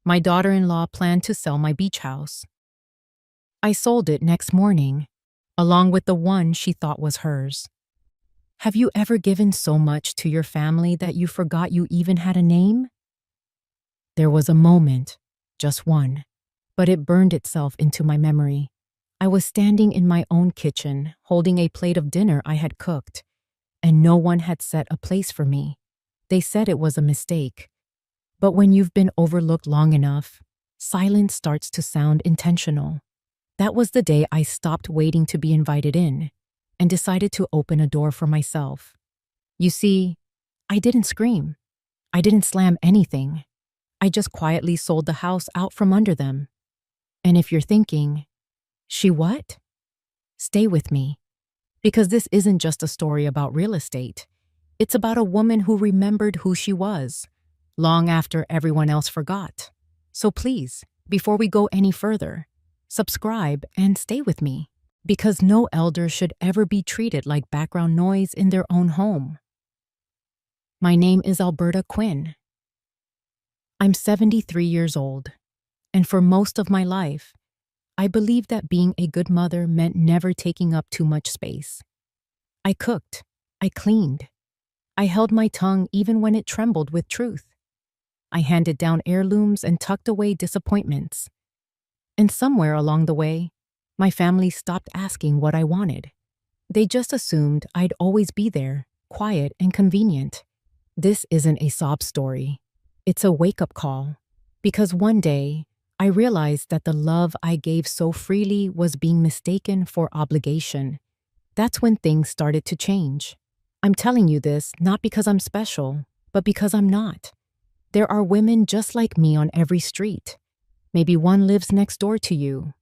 My daughter-in-law planned to sell my beach house. I sold it next morning, along with the one she thought was hers. Have you ever given so much to your family that you forgot you even had a name? There was a moment, just one, but it burned itself into my memory. I was standing in my own kitchen, holding a plate of dinner I had cooked, and no one had set a place for me. They said it was a mistake. But when you've been overlooked long enough, silence starts to sound intentional. That was the day I stopped waiting to be invited in and decided to open a door for myself. You see, I didn't scream. I didn't slam anything. I just quietly sold the house out from under them. And if you're thinking, she what? Stay with me. Because this isn't just a story about real estate. It's about a woman who remembered who she was, long after everyone else forgot. So please, before we go any further, subscribe and stay with me. Because no elder should ever be treated like background noise in their own home. My name is Alberta Quinn. I'm 73 years old, and for most of my life, I believed that being a good mother meant never taking up too much space. I cooked, I cleaned, I held my tongue even when it trembled with truth. I handed down heirlooms and tucked away disappointments. And somewhere along the way, my family stopped asking what I wanted. They just assumed I'd always be there, quiet and convenient. This isn't a sob story. It's a wake-up call. Because one day, I realized that the love I gave so freely was being mistaken for obligation. That's when things started to change. I'm telling you this not because I'm special, but because I'm not. There are women just like me on every street. Maybe one lives next door to you.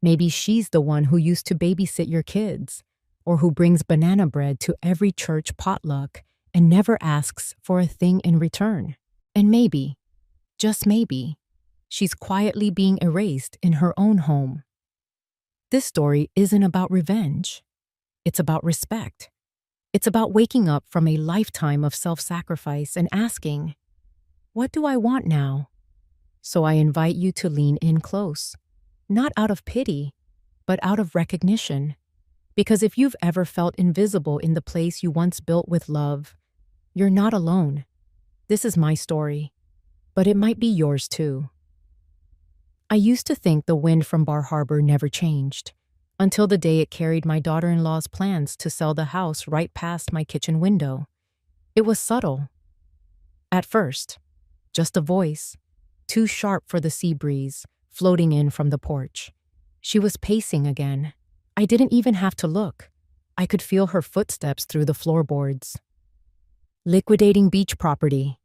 Maybe she's the one who used to babysit your kids, or who brings banana bread to every church potluck and never asks for a thing in return. And maybe, just maybe, she's quietly being erased in her own home. This story isn't about revenge. It's about respect. It's about waking up from a lifetime of self-sacrifice and asking, what do I want now? So I invite you to lean in close, not out of pity, but out of recognition. Because if you've ever felt invisible in the place you once built with love, you're not alone. This is my story, but it might be yours too. I used to think the wind from Bar Harbor never changed, until the day it carried my daughter-in-law's plans to sell the house right past my kitchen window. It was subtle. At first, just a voice, too sharp for the sea breeze, floating in from the porch. She was pacing again. I didn't even have to look. I could feel her footsteps through the floorboards. Liquidating beach property,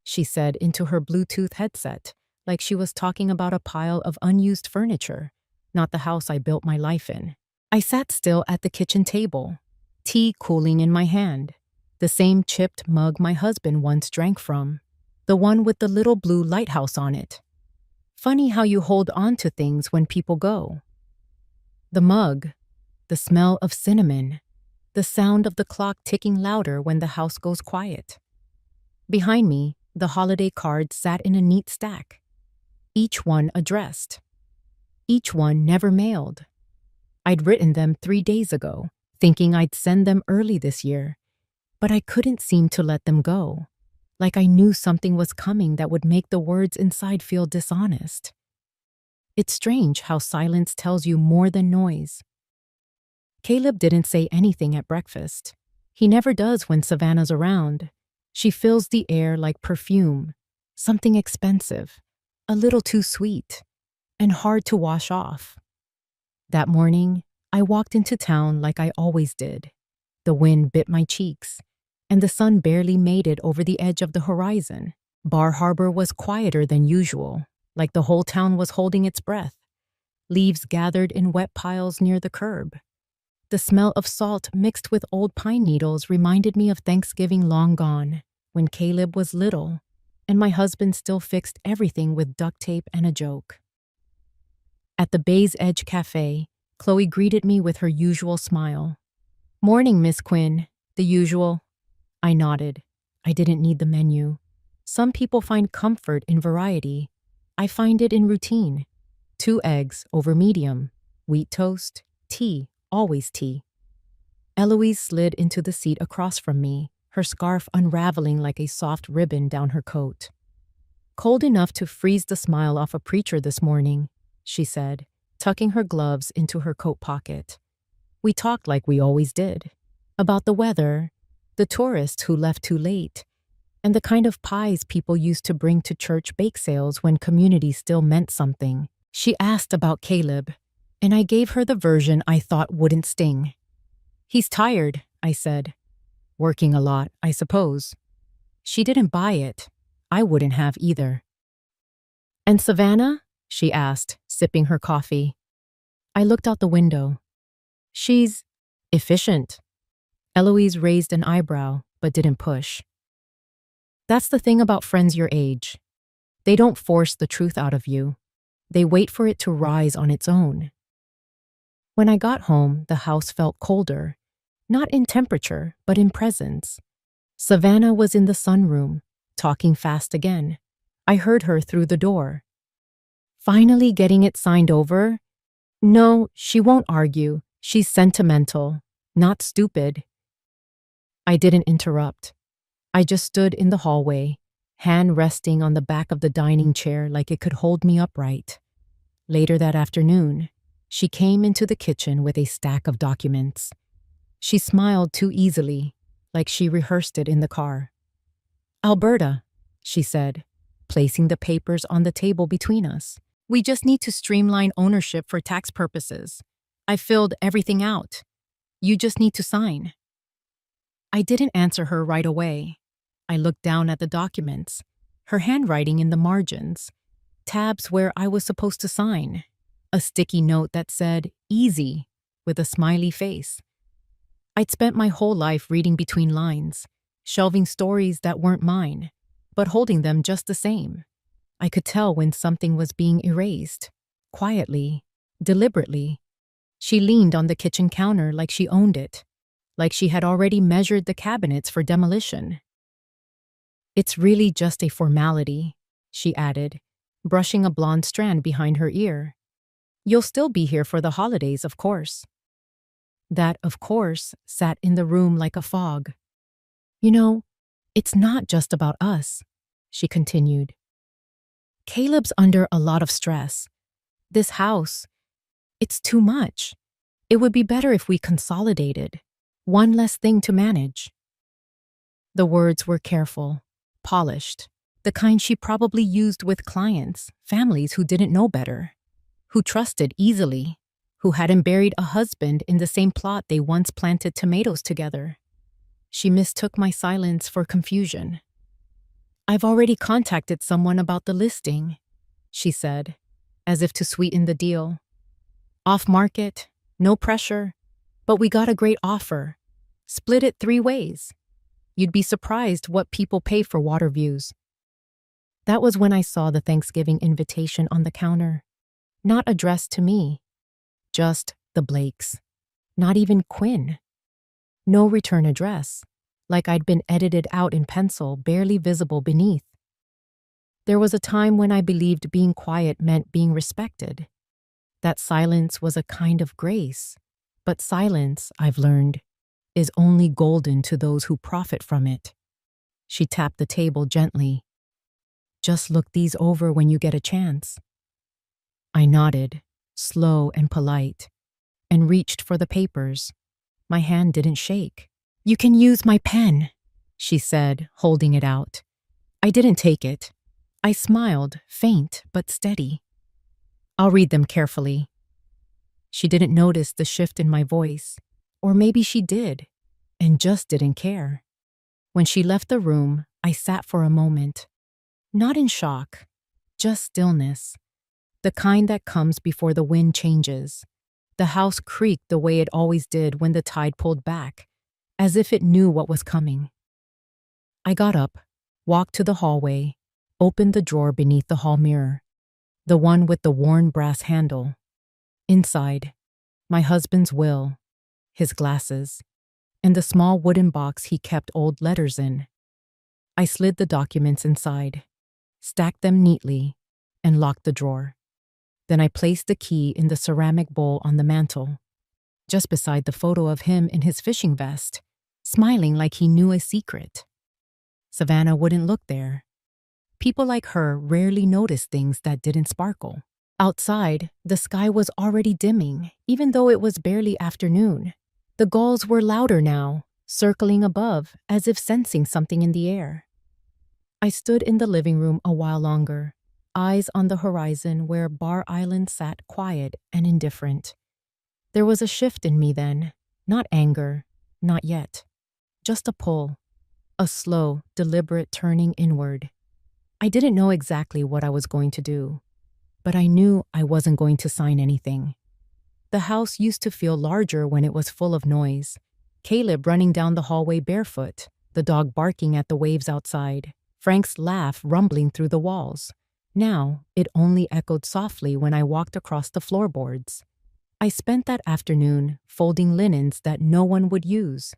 she said into her Bluetooth headset, like she was talking about a pile of unused furniture, not the house I built my life in. I sat still at the kitchen table, tea cooling in my hand, the same chipped mug my husband once drank from, the one with the little blue lighthouse on it. Funny how you hold on to things when people go. The mug, the smell of cinnamon, the sound of the clock ticking louder when the house goes quiet. Behind me, the holiday cards sat in a neat stack, each one addressed, each one never mailed. I'd written them 3 days ago, thinking I'd send them early this year, but I couldn't seem to let them go, like I knew something was coming that would make the words inside feel dishonest. It's strange how silence tells you more than noise. Caleb didn't say anything at breakfast. He never does when Savannah's around. She fills the air like perfume, something expensive, a little too sweet, and hard to wash off. That morning, I walked into town like I always did. The wind bit my cheeks, and the sun barely made it over the edge of the horizon. Bar Harbor was quieter than usual, like the whole town was holding its breath. Leaves gathered in wet piles near the curb. The smell of salt mixed with old pine needles reminded me of Thanksgiving long gone, when Caleb was little, and my husband still fixed everything with duct tape and a joke. At the Bay's Edge Cafe, Chloe greeted me with her usual smile. "Morning, Miss Quinn. The usual." I nodded. I didn't need the menu. Some people find comfort in variety. I find it in routine. 2 eggs over medium, wheat toast, tea, always tea. Eloise slid into the seat across from me, her scarf unraveling like a soft ribbon down her coat. Cold enough to freeze the smile off a preacher this morning, she said, tucking her gloves into her coat pocket. We talked like we always did. About the weather, the tourists who left too late, and the kind of pies people used to bring to church bake sales when community still meant something. She asked about Caleb, and I gave her the version I thought wouldn't sting. He's tired, I said. Working a lot, I suppose. She didn't buy it. I wouldn't have either. And Savannah? She asked, sipping her coffee. I looked out the window. She's efficient. Eloise raised an eyebrow, but didn't push. That's the thing about friends your age. They don't force the truth out of you. They wait for it to rise on its own. When I got home, the house felt colder, not in temperature, but in presence. Savannah was in the sunroom, talking fast again. I heard her through the door. Finally getting it signed over? No, she won't argue. She's sentimental, not stupid. I didn't interrupt. I just stood in the hallway, hand resting on the back of the dining chair like it could hold me upright. Later that afternoon, she came into the kitchen with a stack of documents. She smiled too easily, like she rehearsed it in the car. Alberta, she said, placing the papers on the table between us. We just need to streamline ownership for tax purposes. I filled everything out. You just need to sign. I didn't answer her right away. I looked down at the documents, her handwriting in the margins, tabs where I was supposed to sign, a sticky note that said, easy, with a smiley face. I'd spent my whole life reading between lines, shelving stories that weren't mine, but holding them just the same. I could tell when something was being erased, quietly, deliberately. She leaned on the kitchen counter like she owned it, like she had already measured the cabinets for demolition. It's really just a formality, she added, brushing a blonde strand behind her ear. You'll still be here for the holidays, of course. That, of course, sat in the room like a fog. You know, it's not just about us, she continued. Caleb's under a lot of stress. This house, it's too much. It would be better if we consolidated. One less thing to manage. The words were careful, polished, the kind she probably used with clients, families who didn't know better, who trusted easily, who hadn't buried a husband in the same plot they once planted tomatoes together. She mistook my silence for confusion. I've already contacted someone about the listing, she said, as if to sweeten the deal. Off market, no pressure, but we got a great offer. Split it 3 ways. You'd be surprised what people pay for water views. That was when I saw the Thanksgiving invitation on the counter, not addressed to me, just the Blakes, not even Quinn. No return address, like I'd been edited out in pencil, barely visible beneath. There was a time when I believed being quiet meant being respected, that silence was a kind of grace, but silence, I've learned, is only golden to those who profit from it. She tapped the table gently. Just look these over when you get a chance. I nodded, slow and polite, and reached for the papers. My hand didn't shake. You can use my pen, she said, holding it out. I didn't take it. I smiled, faint but steady. I'll read them carefully. She didn't notice the shift in my voice, or maybe she did, and just didn't care. When she left the room, I sat for a moment, not in shock, just stillness, the kind that comes before the wind changes. The house creaked the way it always did when the tide pulled back, as if it knew what was coming. I got up, walked to the hallway, opened the drawer beneath the hall mirror, the one with the worn brass handle. Inside, my husband's will, his glasses, and the small wooden box he kept old letters in. I slid the documents inside, stacked them neatly, and locked the drawer. Then I placed the key in the ceramic bowl on the mantel, just beside the photo of him in his fishing vest, smiling like he knew a secret. Savannah wouldn't look there. People like her rarely noticed things that didn't sparkle. Outside, the sky was already dimming, even though it was barely afternoon. The gulls were louder now, circling above as if sensing something in the air. I stood in the living room a while longer, eyes on the horizon where Bar Island sat quiet and indifferent. There was a shift in me then, not anger, not yet. Just a pull, a slow, deliberate turning inward. I didn't know exactly what I was going to do, but I knew I wasn't going to sign anything. The house used to feel larger when it was full of noise. Caleb running down the hallway barefoot, the dog barking at the waves outside, Frank's laugh rumbling through the walls. Now, it only echoed softly when I walked across the floorboards. I spent that afternoon folding linens that no one would use,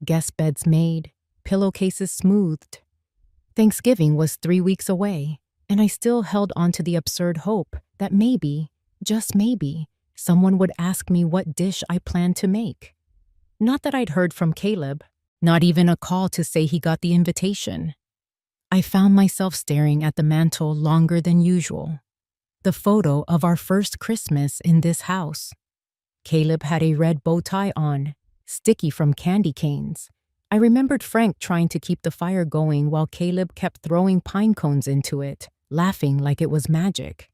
guest beds made, pillowcases smoothed. Thanksgiving was 3 weeks away, and I still held on to the absurd hope that maybe, just maybe, someone would ask me what dish I planned to make. Not that I'd heard from Caleb, not even a call to say he got the invitation. I found myself staring at the mantel longer than usual. The photo of our first Christmas in this house. Caleb had a red bow tie on, sticky from candy canes. I remembered Frank trying to keep the fire going while Caleb kept throwing pine cones into it, laughing like it was magic.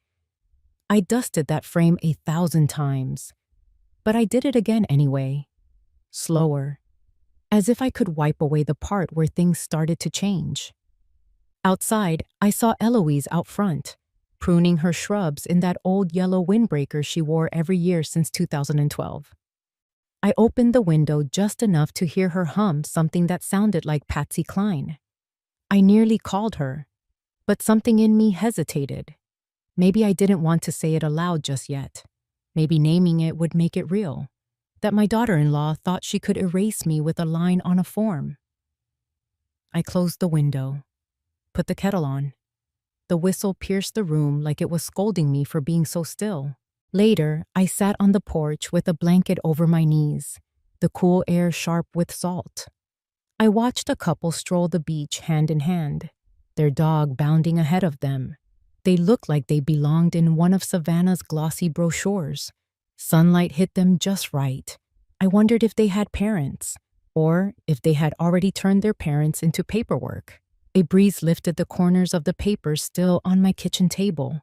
I dusted that frame 1,000 times, but I did it again anyway. Slower, as if I could wipe away the part where things started to change. Outside, I saw Eloise out front, pruning her shrubs in that old yellow windbreaker she wore every year since 2012. I opened the window just enough to hear her hum something that sounded like Patsy Cline. I nearly called her, but something in me hesitated. Maybe I didn't want to say it aloud just yet. Maybe naming it would make it real. That my daughter-in-law thought she could erase me with a line on a form. I closed the window, put the kettle on. The whistle pierced the room like it was scolding me for being so still. Later, I sat on the porch with a blanket over my knees, the cool air sharp with salt. I watched a couple stroll the beach hand in hand, their dog bounding ahead of them. They looked like they belonged in one of Savannah's glossy brochures. Sunlight hit them just right. I wondered if they had parents, or if they had already turned their parents into paperwork. A breeze lifted the corners of the papers still on my kitchen table.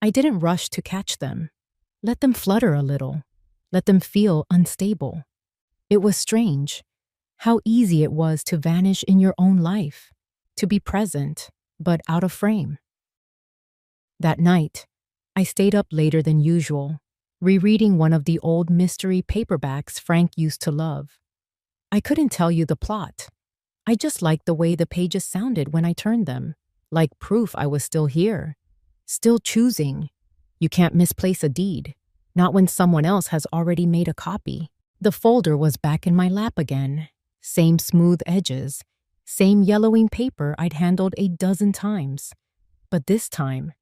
I didn't rush to catch them. Let them flutter a little. Let them feel unstable. It was strange how easy it was to vanish in your own life, to be present, but out of frame. That night, I stayed up later than usual, rereading one of the old mystery paperbacks Frank used to love. I couldn't tell you the plot. I just liked the way the pages sounded when I turned them, like proof I was still here, still choosing. You can't misplace a deed, not when someone else has already made a copy. The folder was back in my lap again, same smooth edges, same yellowing paper I'd handled a dozen times. But this time,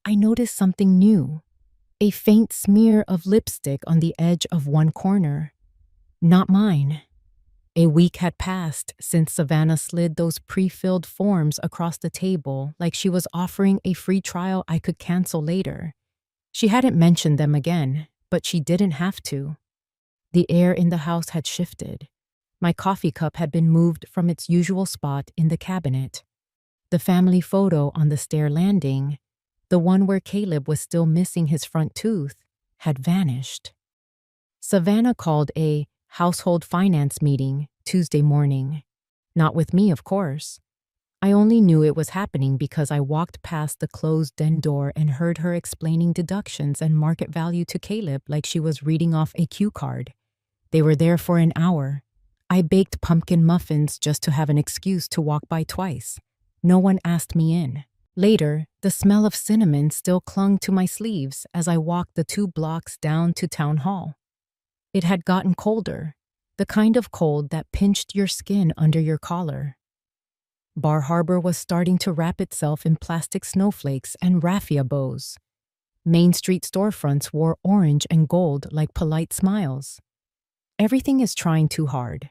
I noticed something new, a faint smear of lipstick on the edge of one corner. Not mine. A week had passed since Savannah slid those pre-filled forms across the table like she was offering a free trial I could cancel later. She hadn't mentioned them again, but she didn't have to. The air in the house had shifted. My coffee cup had been moved from its usual spot in the cabinet. The family photo on the stair landing, the one where Caleb was still missing his front tooth, had vanished. Savannah called a household finance meeting Tuesday morning. Not with me, of course. I only knew it was happening because I walked past the closed den door and heard her explaining deductions and market value to Caleb like she was reading off a cue card. They were there for an hour. I baked pumpkin muffins just to have an excuse to walk by twice. No one asked me in. Later, the smell of cinnamon still clung to my sleeves as I walked the 2 blocks down to town hall. It had gotten colder, the kind of cold that pinched your skin under your collar. Bar Harbor was starting to wrap itself in plastic snowflakes and raffia bows. Main Street storefronts wore orange and gold like polite smiles. Everything is trying too hard.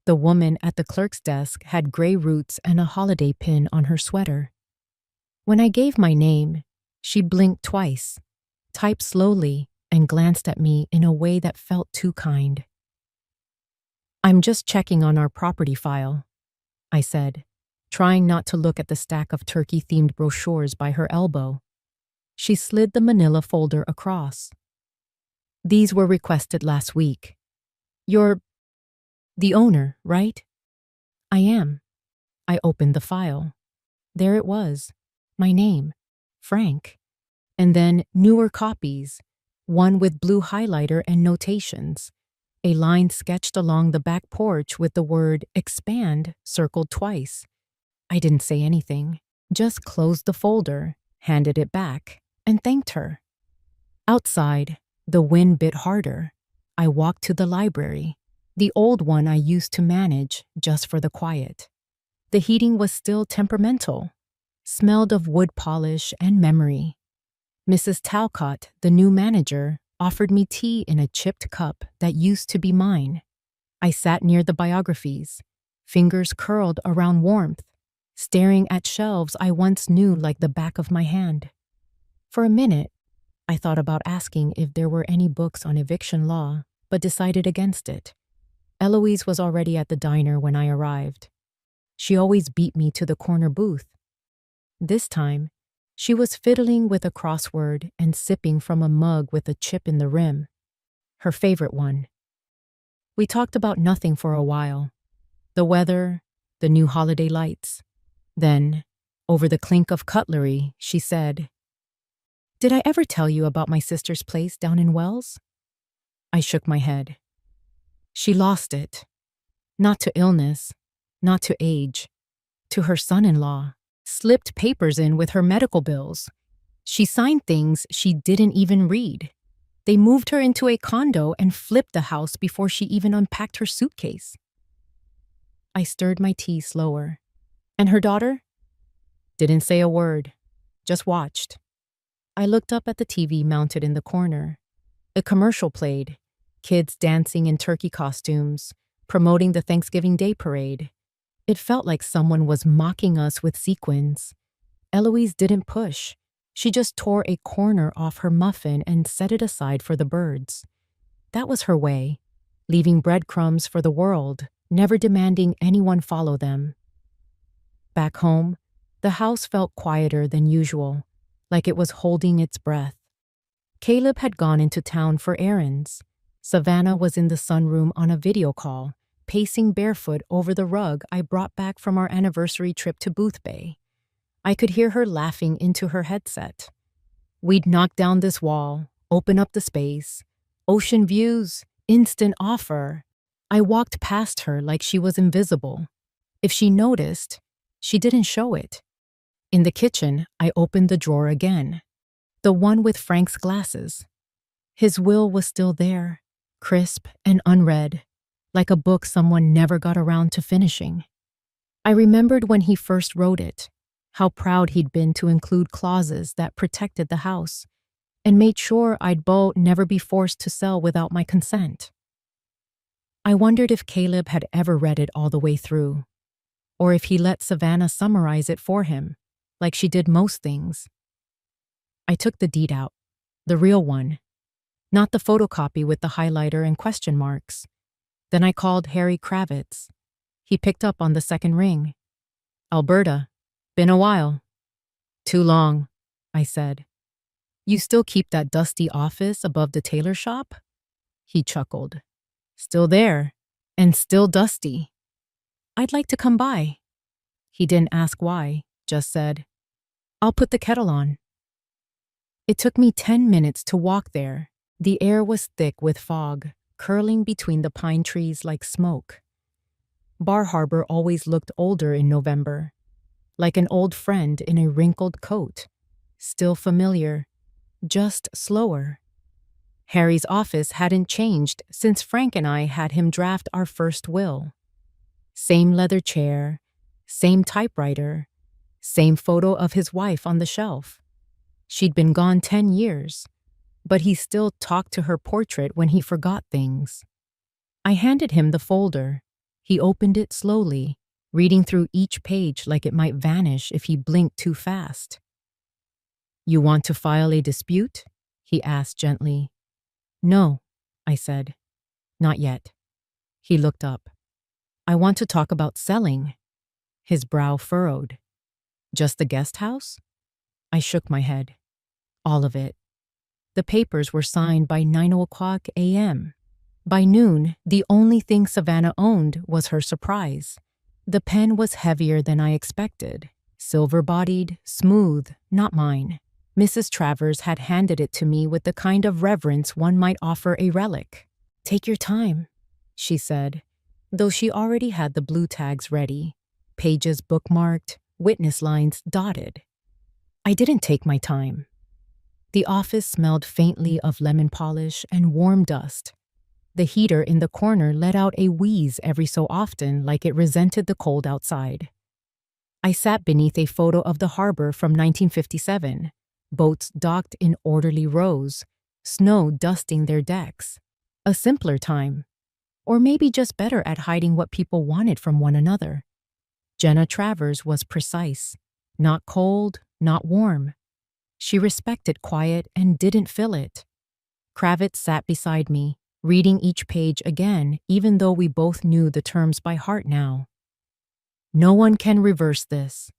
The woman at the clerk's desk had gray roots and a holiday pin on her sweater. When I gave my name, she blinked twice, typed slowly, and glanced at me in a way that felt too kind. "I'm just checking on our property file," I said, trying not to look at the stack of turkey-themed brochures by her elbow. She slid the manila folder across. "These were requested last week. You're the owner, right?" "I am." I opened the file. There it was, my name, Frank. And then newer copies, one with blue highlighter and notations, a line sketched along the back porch with the word expand circled twice. I didn't say anything, just closed the folder, handed it back, and thanked her. Outside, the wind bit harder. I walked to the library, the old one I used to manage just for the quiet. The heating was still temperamental, smelled of wood polish and memory. Mrs. Talcott, the new manager, offered me tea in a chipped cup that used to be mine. I sat near the biographies, fingers curled around warmth, staring at shelves I once knew like the back of my hand. For a minute, I thought about asking if there were any books on eviction law, but decided against it. Eloise was already at the diner when I arrived. She always beat me to the corner booth. This time, she was fiddling with a crossword and sipping from a mug with a chip in the rim. Her favorite one. We talked about nothing for a while. The weather, the new holiday lights. Then, over the clink of cutlery, she said, "Did I ever tell you about my sister's place down in Wells?" I shook my head. She lost it. Not to illness, not to age, to her son-in-law. Slipped papers in with her medical bills. She signed things she didn't even read. They moved her into a condo and flipped the house before she even unpacked her suitcase. I stirred my tea slower. And her daughter? Didn't say a word, just watched. I looked up at the TV mounted in the corner. A commercial played, kids dancing in turkey costumes, promoting the Thanksgiving Day parade. It felt like someone was mocking us with sequins. Eloise didn't push. She just tore a corner off her muffin and set it aside for the birds. That was her way, leaving breadcrumbs for the world, never demanding anyone follow them. Back home, the house felt quieter than usual, like it was holding its breath. Caleb had gone into town for errands. Savannah was in the sunroom on a video call, pacing barefoot over the rug I brought back from our anniversary trip to Boothbay. I could hear her laughing into her headset. We'd knock down this wall, open up the space. Ocean views, instant offer. I walked past her like she was invisible. If she noticed, she didn't show it. In the kitchen, I opened the drawer again. The one with Frank's glasses. His will was still there, crisp and unread, like a book someone never got around to finishing. I remembered when he first wrote it, how proud he'd been to include clauses that protected the house and made sure I'd never be forced to sell without my consent. I wondered if Caleb had ever read it all the way through, or if he let Savannah summarize it for him, like she did most things. I took the deed out, the real one, not the photocopy with the highlighter and question marks. Then I called Harry Kravitz. He picked up on the second ring. "Alberta, been a while." "Too long," I said. "You still keep that dusty office above the tailor shop?" He chuckled. "Still there, and still dusty." "I'd like to come by." He didn't ask why, just said, "I'll put the kettle on." It took me 10 minutes to walk there. The air was thick with fog, curling between the pine trees like smoke. Bar Harbor always looked older in November, like an old friend in a wrinkled coat, still familiar, just slower. Harry's office hadn't changed since Frank and I had him draft our first will. Same leather chair, Same typewriter, same photo of his wife on the shelf. She'd been gone 10 years, but he still talked to her portrait when he forgot things. I handed him the folder. He opened it slowly, reading through each page like it might vanish if he blinked too fast. "You want to file a dispute?" he asked gently. "No," I said. "Not yet." He looked up. "I want to talk about selling." His brow furrowed. "Just the guest house?" I shook my head. "All of it." The papers were signed by 9 o'clock a.m. By noon, the only thing Savannah owned was her surprise. The pen was heavier than I expected. Silver-bodied, smooth, not mine. Mrs. Travers had handed it to me with the kind of reverence one might offer a relic. "Take your time," she said, though she already had the blue tags ready, pages bookmarked, witness lines dotted. I didn't take my time. The office smelled faintly of lemon polish and warm dust. The heater in the corner let out a wheeze every so often, like it resented the cold outside. I sat beneath a photo of the harbor from 1957, boats docked in orderly rows, snow dusting their decks. A simpler time. Or maybe just better at hiding what people wanted from one another. Jenna Travers was precise. Not cold, not warm. She respected quiet and didn't fill it. Kravitz sat beside me, reading each page again, even though we both knew the terms by heart now. "No one can reverse this,"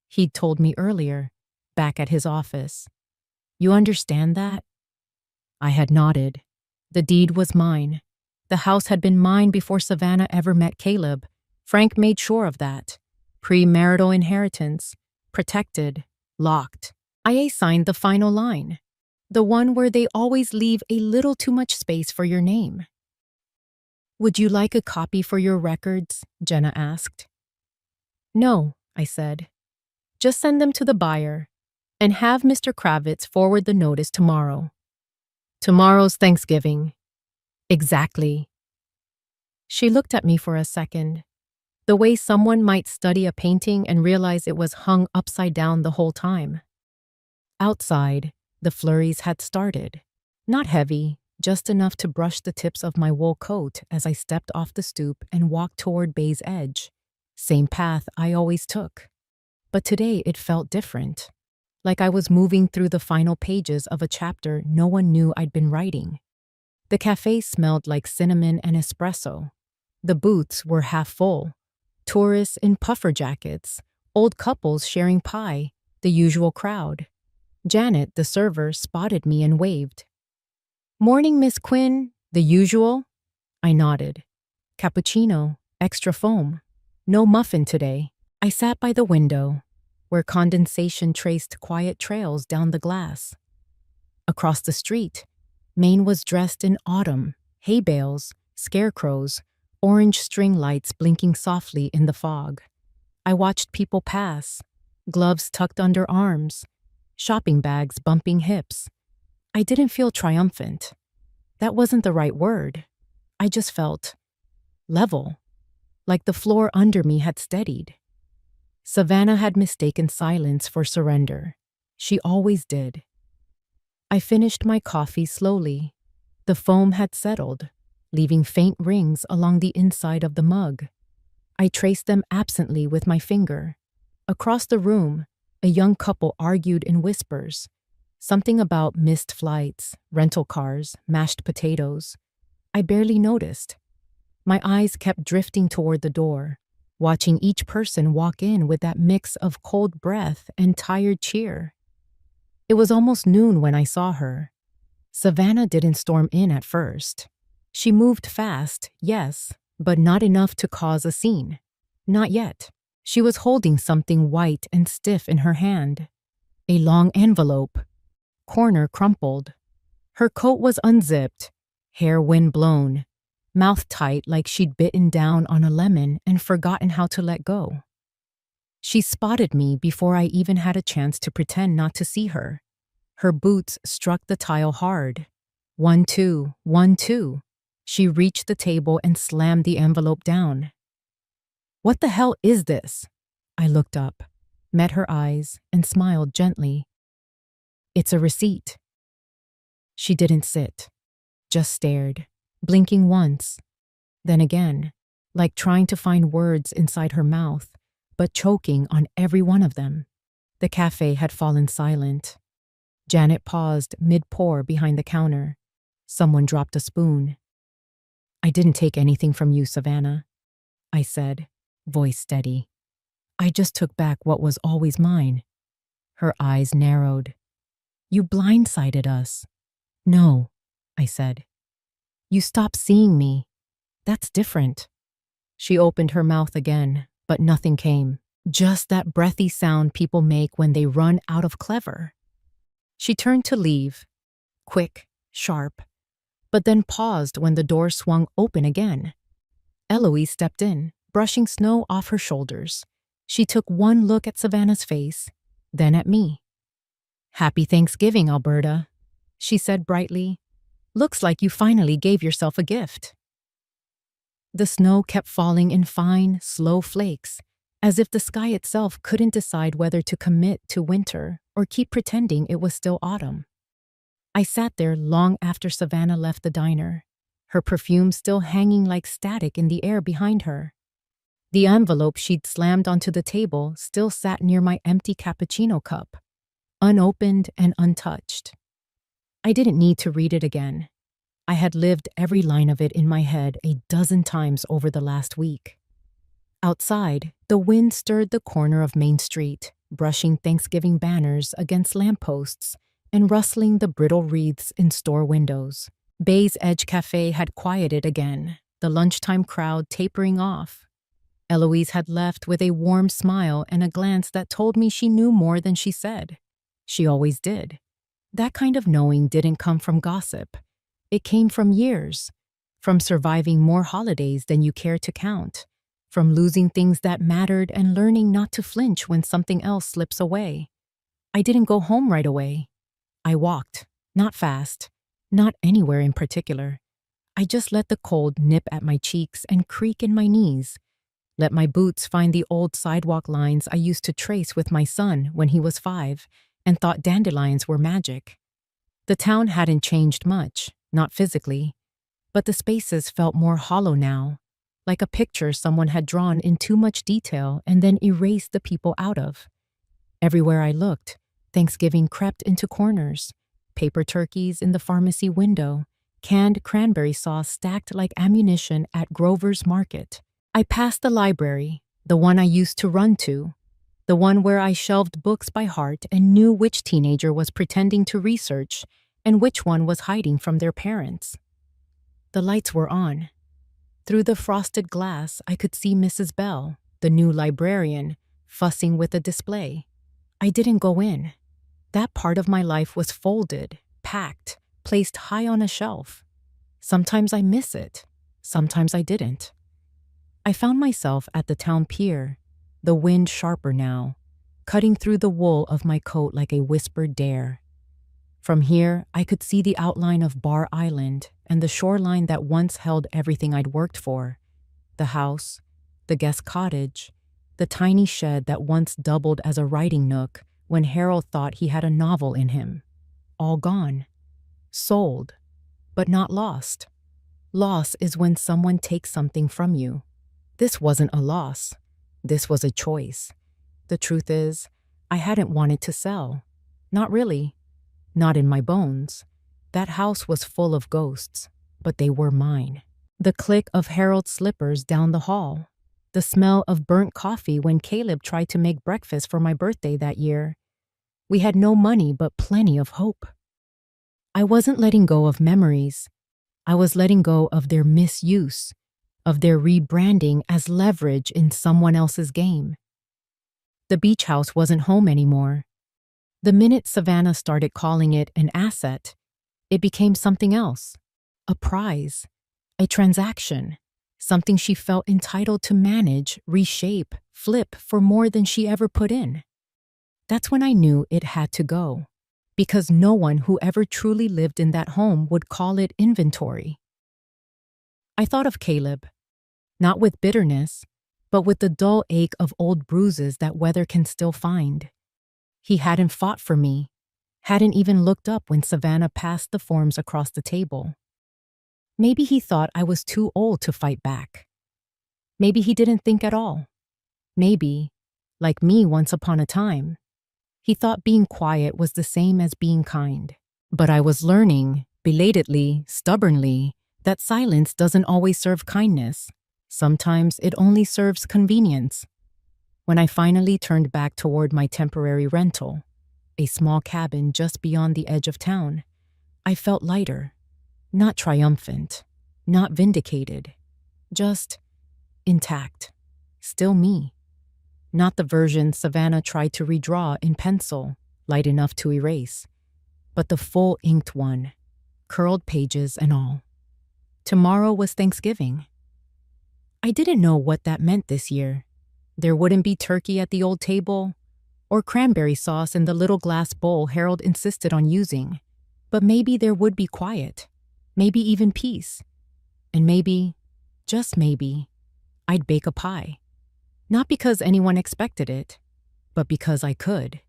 he'd told me earlier, back at his office. "You understand that?" I had nodded. The deed was mine. The house had been mine before Savannah ever met Caleb. Frank made sure of that. Premarital inheritance, protected, locked. I signed the final line, the one where they always leave a little too much space for your name. "Would you like a copy for your records?" Jenna asked. "No," I said. "Just send them to the buyer and have Mr. Kravitz forward the notice tomorrow." "Tomorrow's Thanksgiving." "Exactly." She looked at me for a second, the way someone might study a painting and realize it was hung upside down the whole time. Outside, the flurries had started. Not heavy, just enough to brush the tips of my wool coat as I stepped off the stoop and walked toward Bay's edge. Same path I always took. But today it felt different, like I was moving through the final pages of a chapter no one knew I'd been writing. The cafe smelled like cinnamon and espresso. The booths were half full. Tourists in puffer jackets, old couples sharing pie, the usual crowd. Janet, the server, spotted me and waved. "Morning, Miss Quinn. The usual?" I nodded. "Cappuccino, extra foam. No muffin today." I sat by the window, where condensation traced quiet trails down the glass. Across the street, Maine was dressed in autumn, hay bales, scarecrows, orange string lights blinking softly in the fog. I watched people pass, gloves tucked under arms, shopping bags bumping hips. I didn't feel triumphant. That wasn't the right word. I just felt level, like the floor under me had steadied. Savannah had mistaken silence for surrender. She always did. I finished my coffee slowly. The foam had settled, leaving faint rings along the inside of the mug. I traced them absently with my finger. Across the room, a young couple argued in whispers. Something about missed flights, rental cars, mashed potatoes. I barely noticed. My eyes kept drifting toward the door, watching each person walk in with that mix of cold breath and tired cheer. It was almost noon when I saw her. Savannah didn't storm in at first. She moved fast, yes, but not enough to cause a scene. Not yet. She was holding something white and stiff in her hand. A long envelope. Corner crumpled. Her coat was unzipped, hair wind-blown, mouth tight like she'd bitten down on a lemon and forgotten how to let go. She spotted me before I even had a chance to pretend not to see her. Her boots struck the tile hard. 1-2, 1-2. She reached the table and slammed the envelope down. "What the hell is this?" I looked up, met her eyes, and smiled gently. It's a receipt. She didn't sit, just stared, blinking once, then again, like trying to find words inside her mouth, but choking on every one of them. The cafe had fallen silent. Janet paused mid-pour behind the counter. Someone dropped a spoon. I didn't take anything from you, Savannah, I said, voice steady. I just took back what was always mine. Her eyes narrowed. You blindsided us. No, I said. You stopped seeing me. That's different. She opened her mouth again, but nothing came. Just that breathy sound people make when they run out of clever. She turned to leave, quick, sharp, but then paused when the door swung open again. Eloise stepped in, brushing snow off her shoulders. She took one look at Savannah's face, then at me. Happy Thanksgiving, Alberta, she said brightly. Looks like you finally gave yourself a gift. The snow kept falling in fine, slow flakes, as if the sky itself couldn't decide whether to commit to winter or keep pretending it was still autumn. I sat there long after Savannah left the diner, her perfume still hanging like static in the air behind her. The envelope she'd slammed onto the table still sat near my empty cappuccino cup, unopened and untouched. I didn't need to read it again. I had lived every line of it in my head a dozen times over the last week. Outside, the wind stirred the corner of Main Street, brushing Thanksgiving banners against lampposts and rustling the brittle wreaths in store windows. Bay's Edge Cafe had quieted again, the lunchtime crowd tapering off. Eloise had left with a warm smile and a glance that told me she knew more than she said. She always did. That kind of knowing didn't come from gossip. It came from years, from surviving more holidays than you care to count, from losing things that mattered and learning not to flinch when something else slips away. I didn't go home right away. I walked, not fast, not anywhere in particular. I just let the cold nip at my cheeks and creak in my knees, let my boots find the old sidewalk lines I used to trace with my son when he was 5 and thought dandelions were magic. The town hadn't changed much, not physically, but the spaces felt more hollow now, like a picture someone had drawn in too much detail and then erased the people out of. Everywhere I looked, Thanksgiving crept into corners, paper turkeys in the pharmacy window, canned cranberry sauce stacked like ammunition at Grover's Market. I passed the library, the one I used to run to, the one where I shelved books by heart and knew which teenager was pretending to research and which one was hiding from their parents. The lights were on. Through the frosted glass, I could see Mrs. Bell, the new librarian, fussing with a display. I didn't go in. That part of my life was folded, packed, placed high on a shelf. Sometimes I miss it. Sometimes I didn't. I found myself at the town pier, the wind sharper now, cutting through the wool of my coat like a whispered dare. From here, I could see the outline of Bar Island and the shoreline that once held everything I'd worked for. The house, the guest cottage, the tiny shed that once doubled as a writing nook when Harold thought he had a novel in him. All gone. Sold, but not lost. Loss is when someone takes something from you. This wasn't a loss. This was a choice. The truth is, I hadn't wanted to sell. Not really. Not in my bones. That house was full of ghosts, but they were mine. The click of Harold's slippers down the hall. The smell of burnt coffee when Caleb tried to make breakfast for my birthday that year. We had no money but plenty of hope. I wasn't letting go of memories. I was letting go of their misuse, of their rebranding as leverage in someone else's game. The beach house wasn't home anymore. The minute Savannah started calling it an asset, it became something else. A prize, a transaction, something she felt entitled to manage, reshape, flip for more than she ever put in. That's when I knew it had to go, because no one who ever truly lived in that home would call it inventory. I thought of Caleb, not with bitterness, but with the dull ache of old bruises that weather can still find. He hadn't fought for me, hadn't even looked up when Savannah passed the forms across the table. Maybe he thought I was too old to fight back. Maybe he didn't think at all. Maybe, like me once upon a time, he thought being quiet was the same as being kind. But I was learning, belatedly, stubbornly, that silence doesn't always serve kindness. Sometimes it only serves convenience. When I finally turned back toward my temporary rental, a small cabin just beyond the edge of town, I felt lighter, not triumphant, not vindicated, just intact, still me. Not the version Savannah tried to redraw in pencil, light enough to erase, but the full inked one, curled pages and all. Tomorrow was Thanksgiving. I didn't know what that meant this year. There wouldn't be turkey at the old table, or cranberry sauce in the little glass bowl Harold insisted on using. But maybe there would be quiet, maybe even peace. And maybe, just maybe, I'd bake a pie. Not because anyone expected it, but because I could.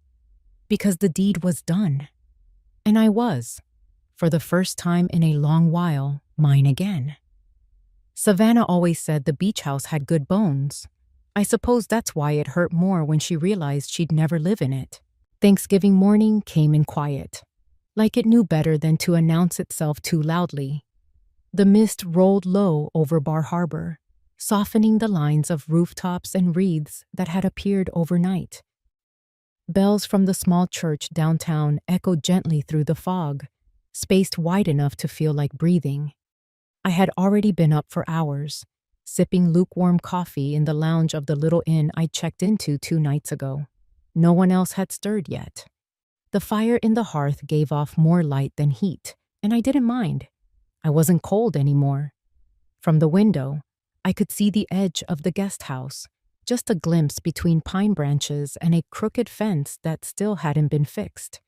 Because the deed was done. And I was, for the first time in a long while, mine again. Savannah always said the beach house had good bones. I suppose that's why it hurt more when she realized she'd never live in it. Thanksgiving morning came in quiet, like it knew better than to announce itself too loudly. The mist rolled low over Bar Harbor, softening the lines of rooftops and wreaths that had appeared overnight. Bells from the small church downtown echoed gently through the fog, spaced wide enough to feel like breathing. I had already been up for hours, sipping lukewarm coffee in the lounge of the little inn I checked into 2 nights ago. No one else had stirred yet. The fire in the hearth gave off more light than heat, and I didn't mind. I wasn't cold anymore. From the window, I could see the edge of the guest house, just a glimpse between pine branches and a crooked fence that still hadn't been fixed.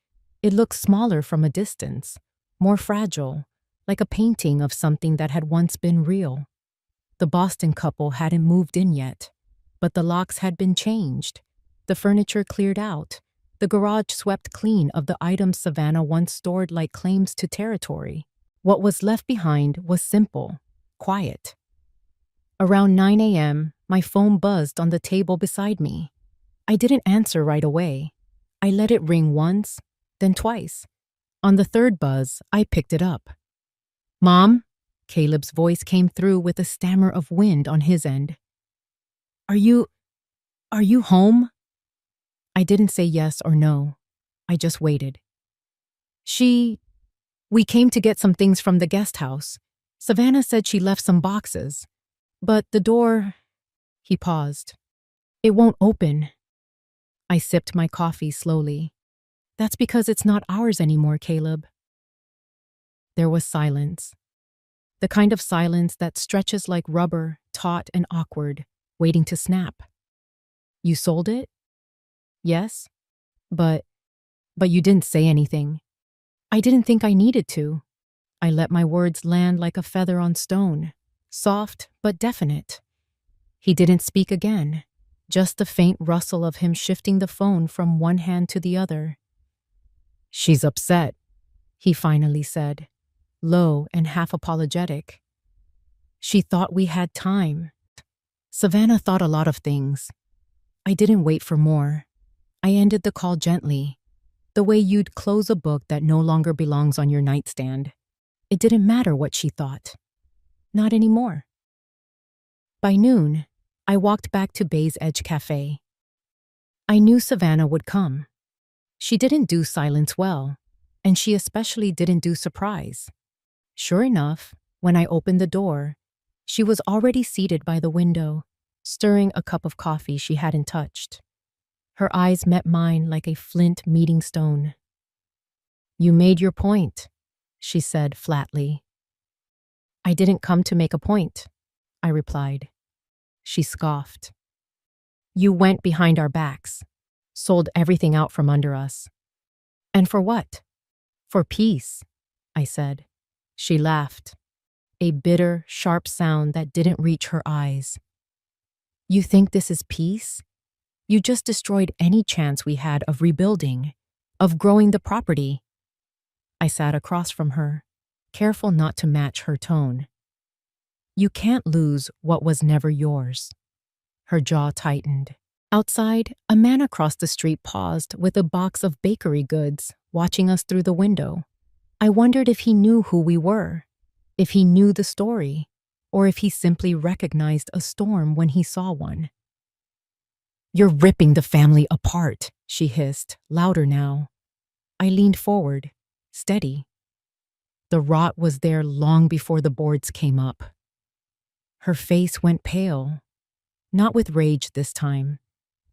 It looked smaller from a distance, more fragile, like a painting of something that had once been real. The Boston couple hadn't moved in yet, but the locks had been changed, the furniture cleared out, the garage swept clean of the items Savannah once stored like claims to territory. What was left behind was simple, quiet. Around 9 a.m., my phone buzzed on the table beside me. I didn't answer right away. I let it ring once, then twice. On the third buzz, I picked it up. "Mom?" Caleb's voice came through with a stammer of wind on his end. Are you home?" I didn't say yes or no. I just waited. We came to get some things from the guest house. Savannah said she left some boxes. But the door," he paused. "It won't open." I sipped my coffee slowly. "That's because it's not ours anymore, Caleb." There was silence. The kind of silence that stretches like rubber, taut and awkward, waiting to snap. "You sold it?" "Yes. But you didn't say anything." "I didn't think I needed to." I let my words land like a feather on stone, soft but definite. He didn't speak again, just the faint rustle of him shifting the phone from one hand to the other. "She's upset," he finally said, low and half apologetic. "She thought we had time." Savannah thought a lot of things. I didn't wait for more. I ended the call gently, the way you'd close a book that no longer belongs on your nightstand. It didn't matter what she thought. Not anymore. By noon, I walked back to Bay's Edge Cafe. I knew Savannah would come. She didn't do silence well, and she especially didn't do surprise. Sure enough, when I opened the door, she was already seated by the window, stirring a cup of coffee she hadn't touched. Her eyes met mine like a flint meeting stone. "You made your point," she said flatly. "I didn't come to make a point," I replied. She scoffed. "You went behind our backs, sold everything out from under us." "And for what?" "For peace," I said. She laughed, a bitter, sharp sound that didn't reach her eyes. You think this is peace? You just destroyed any chance we had of rebuilding, of growing the property. I sat across from her, careful not to match her tone. You can't lose what was never yours. Her jaw tightened. Outside, a man across the street paused with a box of bakery goods, watching us through the window. I wondered if he knew who we were, if he knew the story, or if he simply recognized a storm when he saw one. You're ripping the family apart, she hissed, louder now. I leaned forward, steady. The rot was there long before the boards came up. Her face went pale, not with rage this time,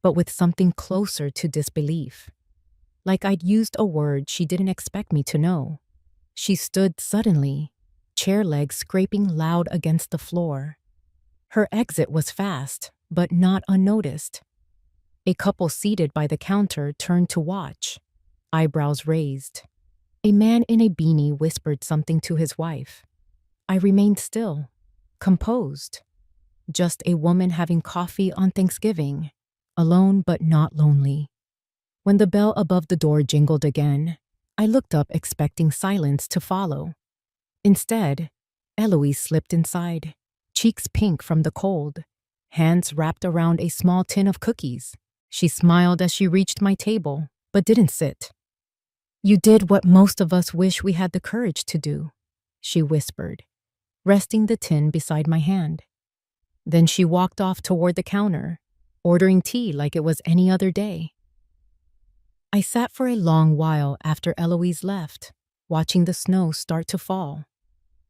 but with something closer to disbelief. Like I'd used a word she didn't expect me to know. She stood suddenly, chair legs scraping loud against the floor. Her exit was fast, but not unnoticed. A couple seated by the counter turned to watch, eyebrows raised. A man in a beanie whispered something to his wife. I remained still, composed. Just a woman having coffee on Thanksgiving, alone but not lonely. When the bell above the door jingled again, I looked up expecting silence to follow. Instead, Eloise slipped inside, cheeks pink from the cold, hands wrapped around a small tin of cookies. She smiled as she reached my table, but didn't sit. You did what most of us wish we had the courage to do, she whispered, resting the tin beside my hand. Then she walked off toward the counter, ordering tea like it was any other day. I sat for a long while after Eloise left, watching the snow start to fall.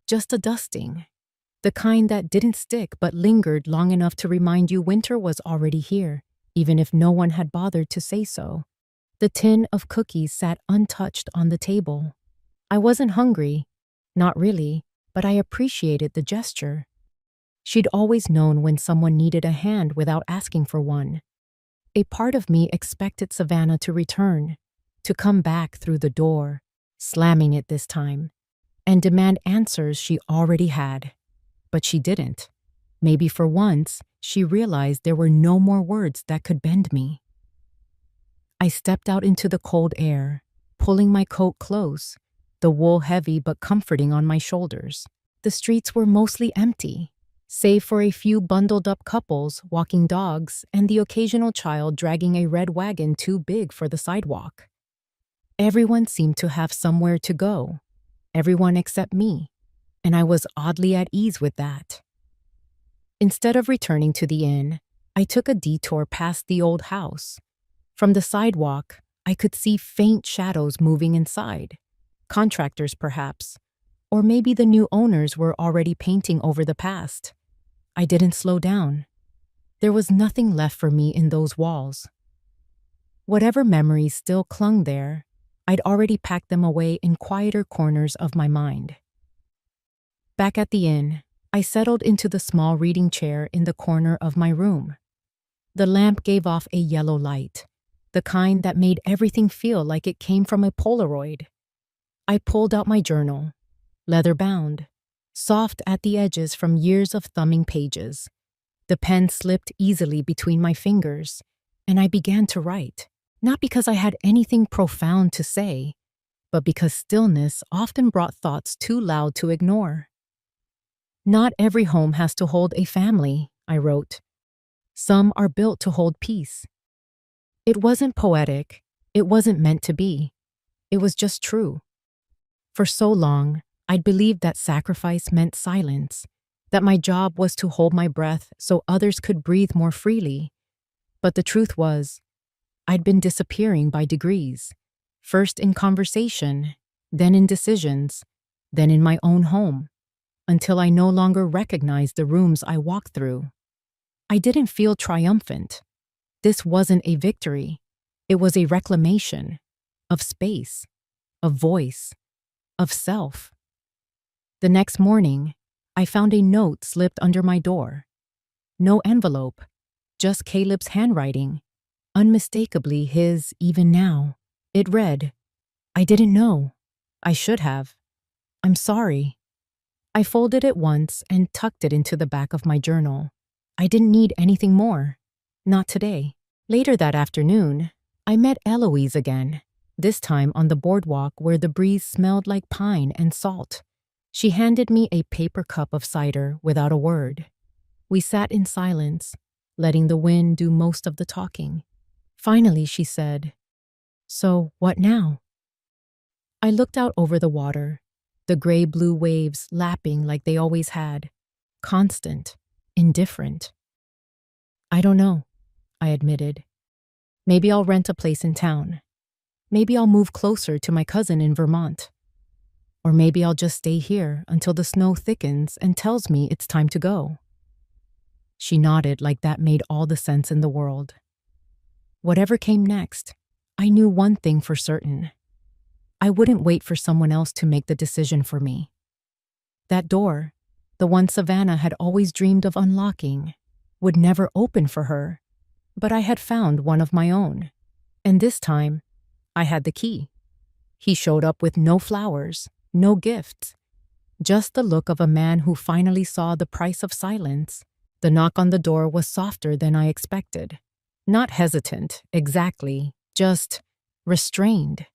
Just a dusting, the kind that didn't stick but lingered long enough to remind you winter was already here, even if no one had bothered to say so. The tin of cookies sat untouched on the table. I wasn't hungry, not really, but I appreciated the gesture. She'd always known when someone needed a hand without asking for one. A part of me expected Savannah to return, to come back through the door, slamming it this time, and demand answers she already had. But she didn't. Maybe for once, she realized there were no more words that could bend me. I stepped out into the cold air, pulling my coat close, the wool heavy but comforting on my shoulders. The streets were mostly empty, save for a few bundled-up couples walking dogs and the occasional child dragging a red wagon too big for the sidewalk. Everyone seemed to have somewhere to go, everyone except me, and I was oddly at ease with that. Instead of returning to the inn, I took a detour past the old house. From the sidewalk, I could see faint shadows moving inside. Contractors, perhaps. Or maybe the new owners were already painting over the past. I didn't slow down. There was nothing left for me in those walls. Whatever memories still clung there, I'd already packed them away in quieter corners of my mind. Back at the inn, I settled into the small reading chair in the corner of my room. The lamp gave off a yellow light, the kind that made everything feel like it came from a Polaroid. I pulled out my journal, leather-bound, soft at the edges from years of thumbing pages. The pen slipped easily between my fingers, and I began to write, not because I had anything profound to say, but because stillness often brought thoughts too loud to ignore. Not every home has to hold a family, I wrote. Some are built to hold peace. It wasn't poetic, it wasn't meant to be. It was just true. For so long, I'd believed that sacrifice meant silence, that my job was to hold my breath so others could breathe more freely. But the truth was, I'd been disappearing by degrees, first in conversation, then in decisions, then in my own home, until I no longer recognized the rooms I walked through. I didn't feel triumphant. This wasn't a victory. It was a reclamation of space, of voice, of self. The next morning, I found a note slipped under my door. No envelope, just Caleb's handwriting, unmistakably his even now. It read, "I didn't know. I should have. I'm sorry." I folded it once and tucked it into the back of my journal. I didn't need anything more. Not today. Later that afternoon, I met Eloise again, this time on the boardwalk where the breeze smelled like pine and salt. She handed me a paper cup of cider without a word. We sat in silence, letting the wind do most of the talking. Finally, she said, "So, what now?" I looked out over the water, the gray-blue waves lapping like they always had, constant, indifferent. "I don't know," I admitted. "Maybe I'll rent a place in town. Maybe I'll move closer to my cousin in Vermont. Or maybe I'll just stay here until the snow thickens and tells me it's time to go." She nodded like that made all the sense in the world. Whatever came next, I knew one thing for certain. I wouldn't wait for someone else to make the decision for me. That door, the one Savannah had always dreamed of unlocking, would never open for her, but I had found one of my own. And this time, I had the key. He showed up with no flowers, no gifts, just the look of a man who finally saw the price of silence. The knock on the door was softer than I expected. Not hesitant, exactly, just restrained,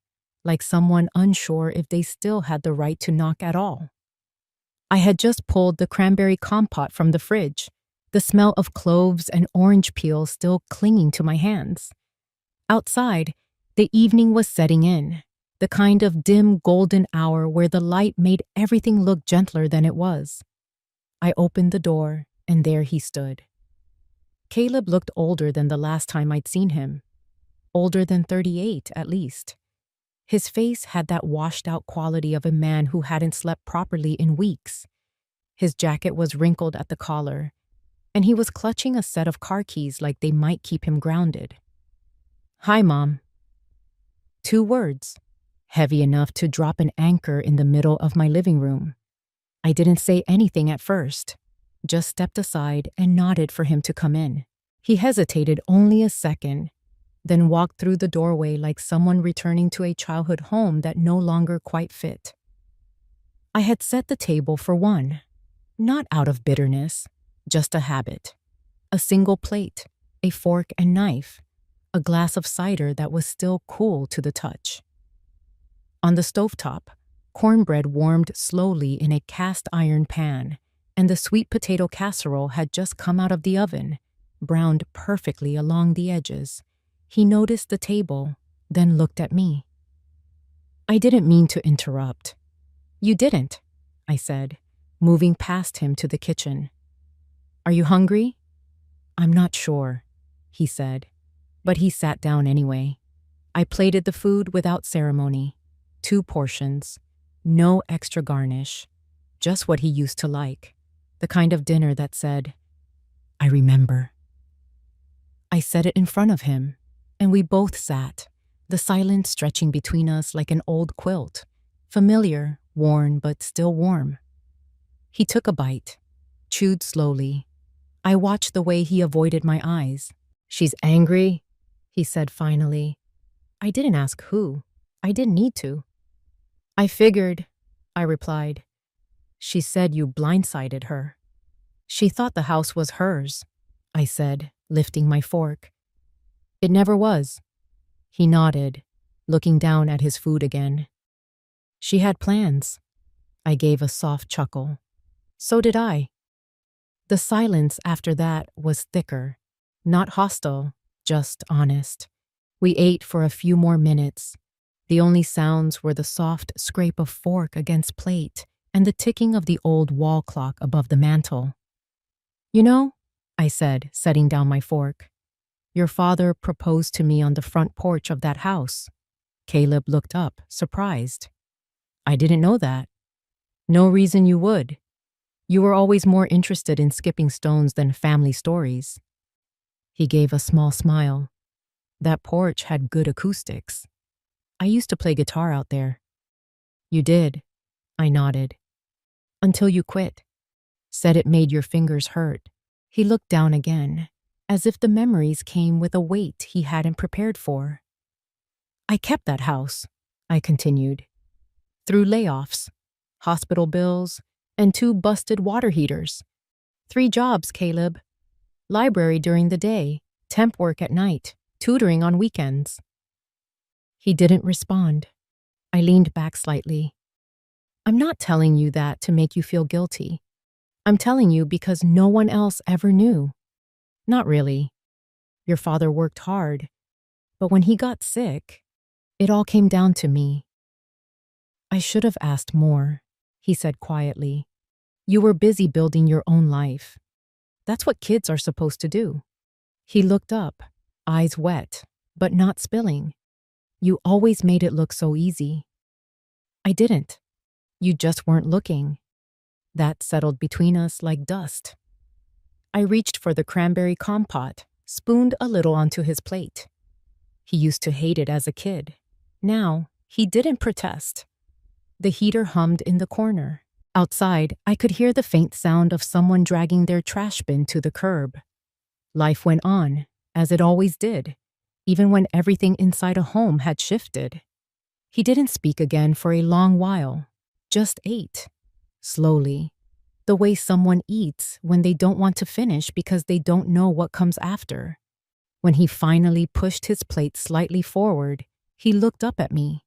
like someone unsure if they still had the right to knock at all. I had just pulled the cranberry compote from the fridge, the smell of cloves and orange peel still clinging to my hands. Outside, the evening was setting in, the kind of dim golden hour where the light made everything look gentler than it was. I opened the door, and there he stood. Caleb looked older than the last time I'd seen him. Older than 38, at least. His face had that washed-out quality of a man who hadn't slept properly in weeks. His jacket was wrinkled at the collar, and he was clutching a set of car keys like they might keep him grounded. "Hi, Mom." 2 words, heavy enough to drop an anchor in the middle of my living room. I didn't say anything at first, just stepped aside and nodded for him to come in. He hesitated only a second, then walked through the doorway like someone returning to a childhood home that no longer quite fit. I had set the table for one, not out of bitterness, just a habit. A single plate, a fork and knife, a glass of cider that was still cool to the touch. On the stovetop, cornbread warmed slowly in a cast-iron pan, and the sweet potato casserole had just come out of the oven, browned perfectly along the edges. He noticed the table, then looked at me. I didn't mean to interrupt. "You didn't," I said, moving past him to the kitchen. "Are you hungry?" "I'm not sure," he said, but he sat down anyway. I plated the food without ceremony. 2 portions, no extra garnish, just what he used to like, the kind of dinner that said, "I remember." I set it in front of him, and we both sat, the silence stretching between us like an old quilt, familiar, worn, but still warm. He took a bite, chewed slowly. I watched the way he avoided my eyes. "She's angry," he said finally. I didn't ask who. I didn't need to. "I figured," I replied. "She said you blindsided her." "She thought the house was hers," I said, lifting my fork. "It never was." He nodded, looking down at his food again. "She had plans." I gave a soft chuckle. "So did I." The silence after that was thicker, not hostile, just honest. We ate for a few more minutes. The only sounds were the soft scrape of fork against plate and the ticking of the old wall clock above the mantel. "You know," I said, setting down my fork, "your father proposed to me on the front porch of that house." Caleb looked up, surprised. "I didn't know that." "No reason you would. You were always more interested in skipping stones than family stories." He gave a small smile. "That porch had good acoustics. I used to play guitar out there." "You did," I nodded. "Until you quit. Said it made your fingers hurt." He looked down again, as if the memories came with a weight he hadn't prepared for. "I kept that house," I continued, "through layoffs, hospital bills, and 2 busted water heaters. 3 jobs, Caleb." library during the day, temp work at night, tutoring on weekends. He didn't respond. I leaned back slightly. I'm not telling you that to make you feel guilty. I'm telling you because no one else ever knew. Not really. Your father worked hard, but when he got sick, it all came down to me. I should have asked more, he said quietly. You were busy building your own life. That's what kids are supposed to do. He looked up, eyes wet, but not spilling. You always made it look so easy. I didn't. You just weren't looking. That settled between us like dust. I reached for the cranberry compote, spooned a little onto his plate. He used to hate it as a kid. Now, he didn't protest. The heater hummed in the corner. Outside, I could hear the faint sound of someone dragging their trash bin to the curb. Life went on, as it always did, even when everything inside a home had shifted. He didn't speak again for a long while, just ate. Slowly, the way someone eats when they don't want to finish because they don't know what comes after. When he finally pushed his plate slightly forward, he looked up at me.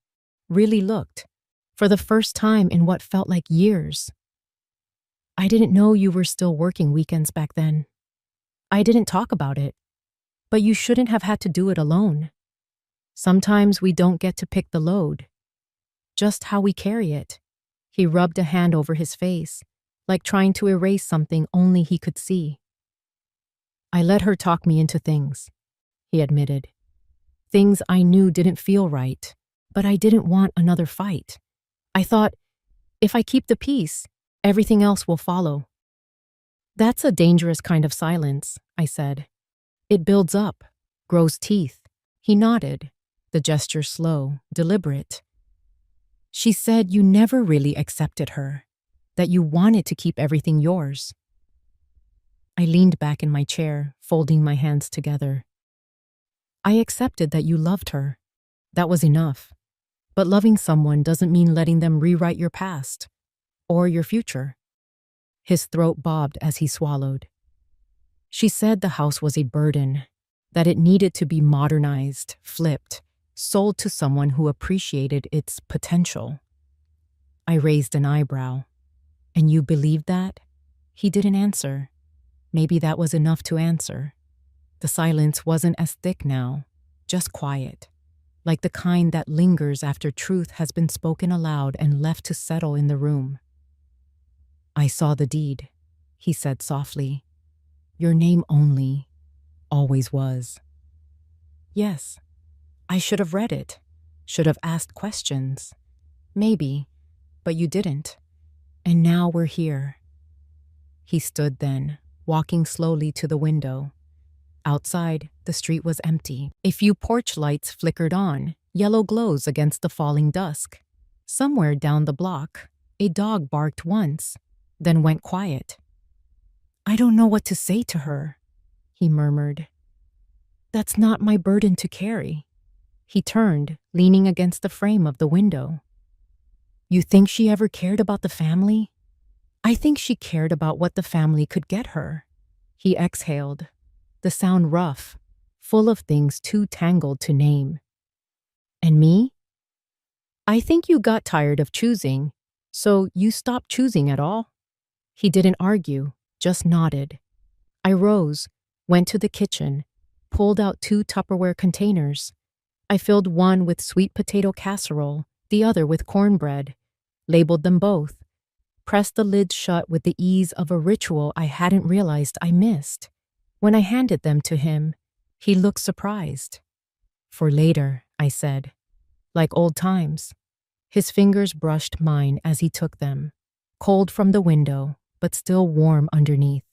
Really looked. For the first time in what felt like years. I didn't know you were still working weekends back then. I didn't talk about it. But you shouldn't have had to do it alone. Sometimes we don't get to pick the load. Just how we carry it. He rubbed a hand over his face, like trying to erase something only he could see. I let her talk me into things, he admitted. Things I knew didn't feel right, but I didn't want another fight. I thought, if I keep the peace, everything else will follow. That's a dangerous kind of silence, I said. It builds up, grows teeth. He nodded, the gesture slow, deliberate. She said you never really accepted her, that you wanted to keep everything yours. I leaned back in my chair, folding my hands together. I accepted that you loved her. That was enough. But loving someone doesn't mean letting them rewrite your past or your future. His throat bobbed as he swallowed. She said the house was a burden, that it needed to be modernized, flipped, sold to someone who appreciated its potential. I raised an eyebrow. And you believed that? He didn't answer. Maybe that was enough to answer. The silence wasn't as thick now, just quiet. Like the kind that lingers after truth has been spoken aloud and left to settle in the room. I saw the deed, he said softly. Your name only, always was. Yes, I should have read it, should have asked questions. Maybe, but you didn't. And now we're here. He stood then, walking slowly to the window. Outside, the street was empty. A few porch lights flickered on, yellow glows against the falling dusk. Somewhere down the block, a dog barked once, then went quiet. I don't know what to say to her, he murmured. That's not my burden to carry. He turned, leaning against the frame of the window. You think she ever cared about the family? I think she cared about what the family could get her. He exhaled, the sound rough, full of things too tangled to name. And me? I think you got tired of choosing, so you stopped choosing at all. He didn't argue, just nodded. I rose, went to the kitchen, pulled out 2 Tupperware containers. I filled one with sweet potato casserole, the other with cornbread, labeled them both, pressed the lids shut with the ease of a ritual I hadn't realized I missed. When I handed them to him, he looked surprised. For later, I said, like old times. His fingers brushed mine as he took them, cold from the window, but still warm underneath.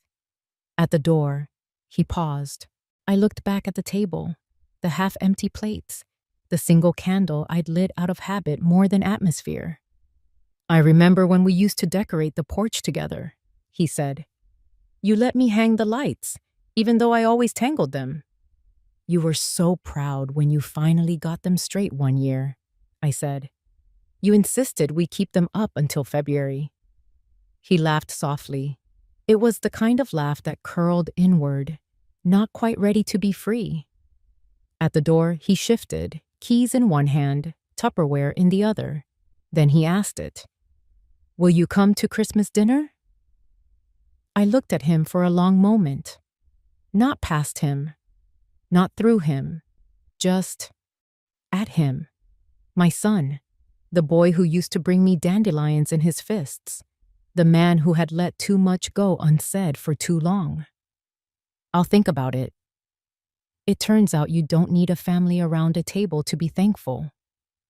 At the door, he paused. I looked back at the table, the half-empty plates, the single candle I'd lit out of habit more than atmosphere. I remember when we used to decorate the porch together, he said. You let me hang the lights, even though I always tangled them. You were so proud when you finally got them straight one year, I said. You insisted we keep them up until February. He laughed softly. It was the kind of laugh that curled inward, not quite ready to be free. At the door, he shifted, keys in one hand, Tupperware in the other. Then he asked it, "Will you come to Christmas dinner?" I looked at him for a long moment. Not past him, not through him, just at him. My son, the boy who used to bring me dandelions in his fists, the man who had let too much go unsaid for too long. "I'll think about it." It turns out you don't need a family around a table to be thankful.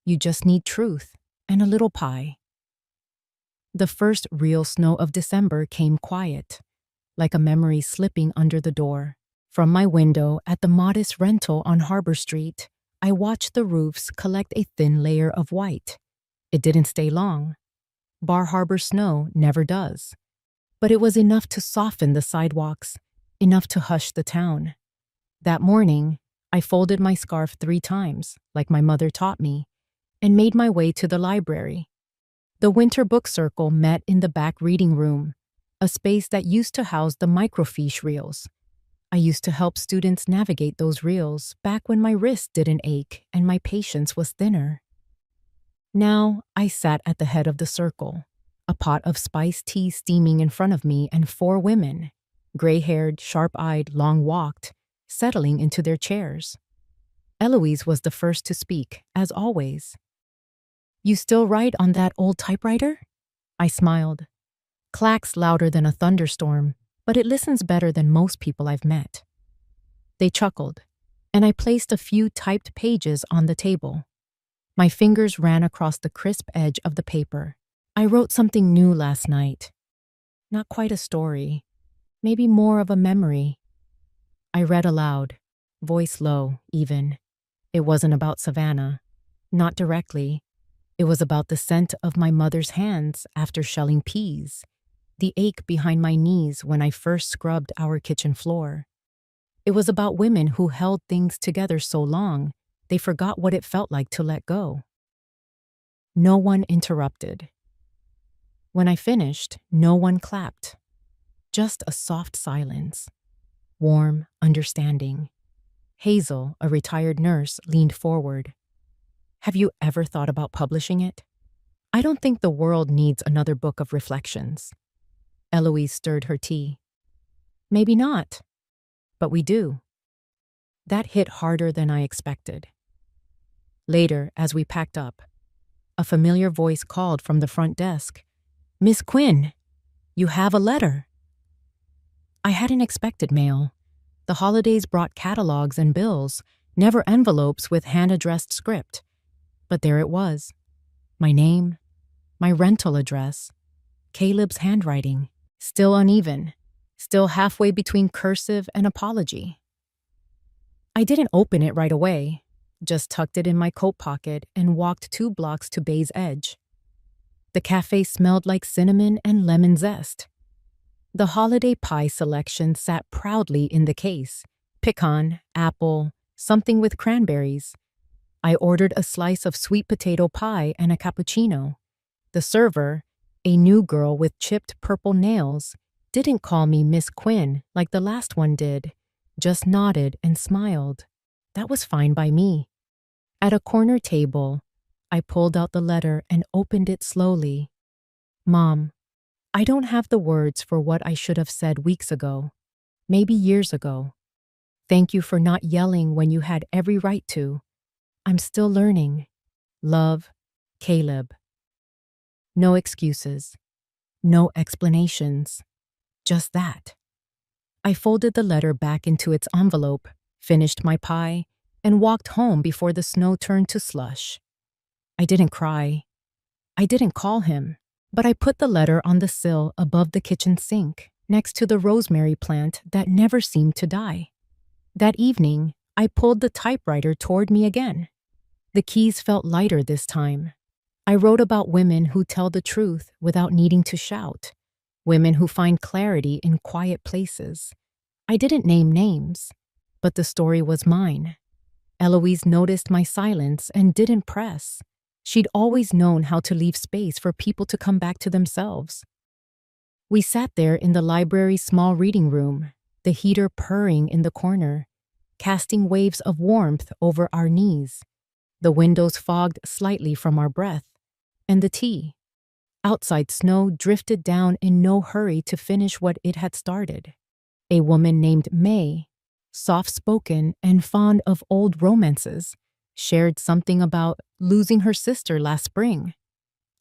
You just need truth and a little pie. The first real snow of December came quiet, like a memory slipping under the door. From my window at the modest rental on Harbor Street, I watched the roofs collect a thin layer of white. It didn't stay long. Bar Harbor snow never does. But it was enough to soften the sidewalks, enough to hush the town. That morning, I folded my scarf 3 times, like my mother taught me, and made my way to the library. The winter book circle met in the back reading room, a space that used to house the microfiche reels. I used to help students navigate those reels back when my wrist didn't ache and my patience was thinner. Now, I sat at the head of the circle, a pot of spiced tea steaming in front of me and 4 women, gray-haired, sharp-eyed, long-walked, settling into their chairs. Eloise was the first to speak, as always. "You still write on that old typewriter?" I smiled. "Clacks louder than a thunderstorm, but it listens better than most people I've met." They chuckled, and I placed a few typed pages on the table. My fingers ran across the crisp edge of the paper. "I wrote something new last night. Not quite a story, maybe more of a memory." I read aloud, voice low, even. It wasn't about Savannah. Not directly. It was about the scent of my mother's hands after shelling peas, the ache behind my knees when I first scrubbed our kitchen floor. It was about women who held things together so long, they forgot what it felt like to let go. No one interrupted. When I finished, no one clapped. Just a soft silence. Warm, understanding. Hazel, a retired nurse, leaned forward. "Have you ever thought about publishing it? I don't think the world needs another book of reflections." Eloise stirred her tea. "Maybe not, but we do." That hit harder than I expected. Later, as we packed up, a familiar voice called from the front desk, "Miss Quinn, you have a letter." I hadn't expected mail. The holidays brought catalogs and bills, never envelopes with hand-addressed script. But there it was. My name, my rental address, Caleb's handwriting, still uneven, still halfway between cursive and apology. I didn't open it right away, just tucked it in my coat pocket and walked 2 blocks to Bay's Edge. The cafe smelled like cinnamon and lemon zest. The holiday pie selection sat proudly in the case. Pecan, apple, something with cranberries. I ordered a slice of sweet potato pie and a cappuccino. The server, a new girl with chipped purple nails, didn't call me Miss Quinn like the last one did, just nodded and smiled. That was fine by me. At a corner table, I pulled out the letter and opened it slowly. "Mom, I don't have the words for what I should have said weeks ago, maybe years ago. Thank you for not yelling when you had every right to. I'm still learning. Love, Caleb." No excuses. No explanations. Just that. I folded the letter back into its envelope, finished my pie, and walked home before the snow turned to slush. I didn't cry. I didn't call him. But I put the letter on the sill above the kitchen sink, next to the rosemary plant that never seemed to die. That evening, I pulled the typewriter toward me again. The keys felt lighter this time. I wrote about women who tell the truth without needing to shout, women who find clarity in quiet places. I didn't name names, but the story was mine. Eloise noticed my silence and didn't press. She'd always known how to leave space for people to come back to themselves. We sat there in the library's small reading room, the heater purring in the corner, casting waves of warmth over our knees, the windows fogged slightly from our breath, and the tea. Outside snow drifted down in no hurry to finish what it had started. A woman named May, soft-spoken and fond of old romances, shared something about losing her sister last spring.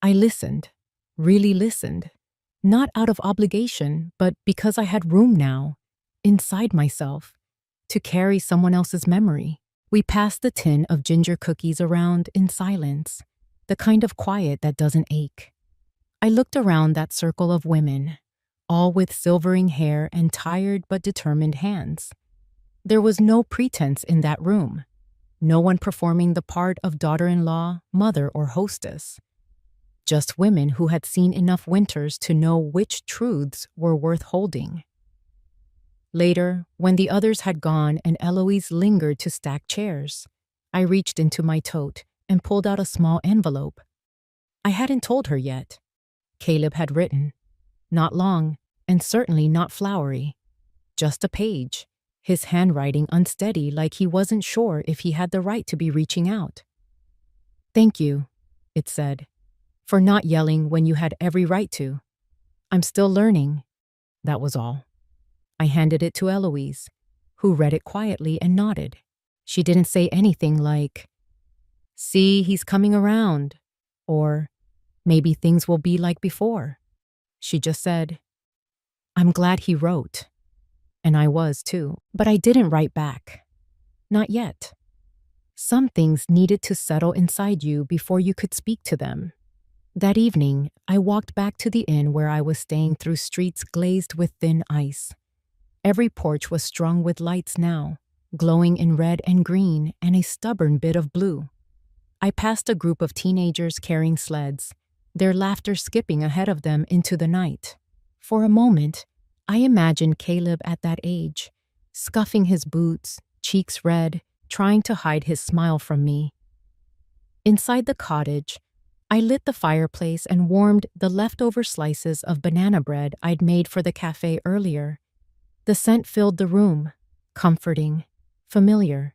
I listened, really listened, not out of obligation, but because I had room now, inside myself, to carry someone else's memory. We passed the tin of ginger cookies around in silence, the kind of quiet that doesn't ache. I looked around that circle of women, all with silvering hair and tired but determined hands. There was no pretense in that room, no one performing the part of daughter-in-law, mother, or hostess. Just women who had seen enough winters to know which truths were worth holding. Later, when the others had gone and Eloise lingered to stack chairs, I reached into my tote and pulled out a small envelope. I hadn't told her yet. Caleb had written. Not long, and certainly not flowery. Just a page, his handwriting unsteady like he wasn't sure if he had the right to be reaching out. "Thank you," it said, "for not yelling when you had every right to. I'm still learning." That was all. I handed it to Eloise, who read it quietly and nodded. She didn't say anything like, "See, he's coming around," or "Maybe things will be like before." She just said, "I'm glad he wrote." And I was too, but I didn't write back. Not yet. Some things needed to settle inside you before you could speak to them. That evening, I walked back to the inn where I was staying through streets glazed with thin ice. Every porch was strung with lights now, glowing in red and green and a stubborn bit of blue. I passed a group of teenagers carrying sleds, their laughter skipping ahead of them into the night. For a moment, I imagined Caleb at that age, scuffing his boots, cheeks red, trying to hide his smile from me. Inside the cottage, I lit the fireplace and warmed the leftover slices of banana bread I'd made for the cafe earlier. The scent filled the room, comforting, familiar.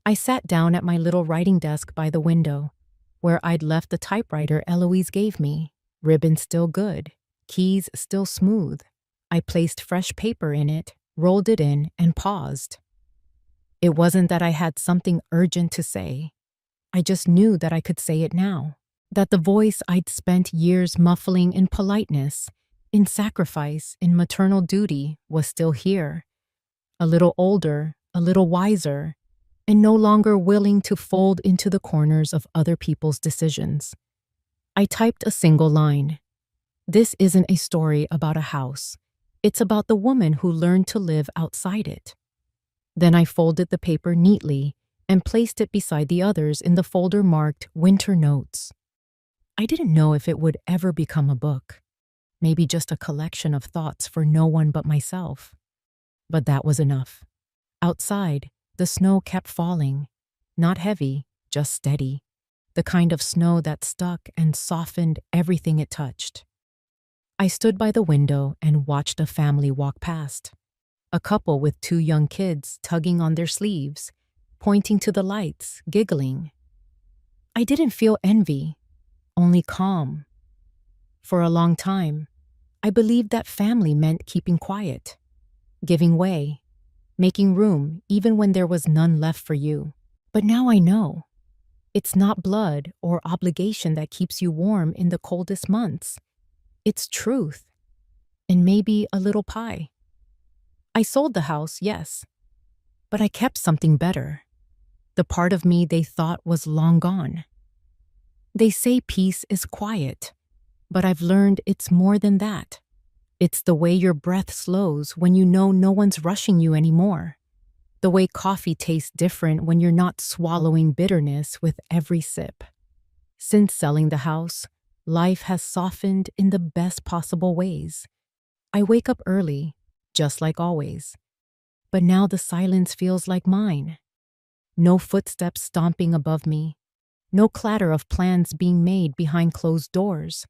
I sat down at my little writing desk by the window, where I'd left the typewriter Eloise gave me, ribbon still good, keys still smooth. I placed fresh paper in it, rolled it in, and paused. It wasn't that I had something urgent to say. I just knew that I could say it now, that the voice I'd spent years muffling in politeness, in sacrifice, in maternal duty, was still here. A little older, a little wiser, and no longer willing to fold into the corners of other people's decisions. I typed a single line. This isn't a story about a house. It's about the woman who learned to live outside it. Then I folded the paper neatly and placed it beside the others in the folder marked Winter Notes. I didn't know if it would ever become a book, maybe just a collection of thoughts for no one but myself. But that was enough. Outside, the snow kept falling, not heavy, just steady, the kind of snow that stuck and softened everything it touched. I stood by the window and watched a family walk past, a couple with 2 young kids tugging on their sleeves, pointing to the lights, giggling. I didn't feel envy, only calm. For a long time, I believed that family meant keeping quiet, giving way, making room even when there was none left for you. But now I know. It's not blood or obligation that keeps you warm in the coldest months. It's truth, and maybe a little pie. I sold the house, yes, but I kept something better. The part of me they thought was long gone. They say peace is quiet, but I've learned it's more than that. It's the way your breath slows when you know no one's rushing you anymore. The way coffee tastes different when you're not swallowing bitterness with every sip. Since selling the house, life has softened in the best possible ways. I wake up early, just like always. But now the silence feels like mine. No footsteps stomping above me. No clatter of plans being made behind closed doors.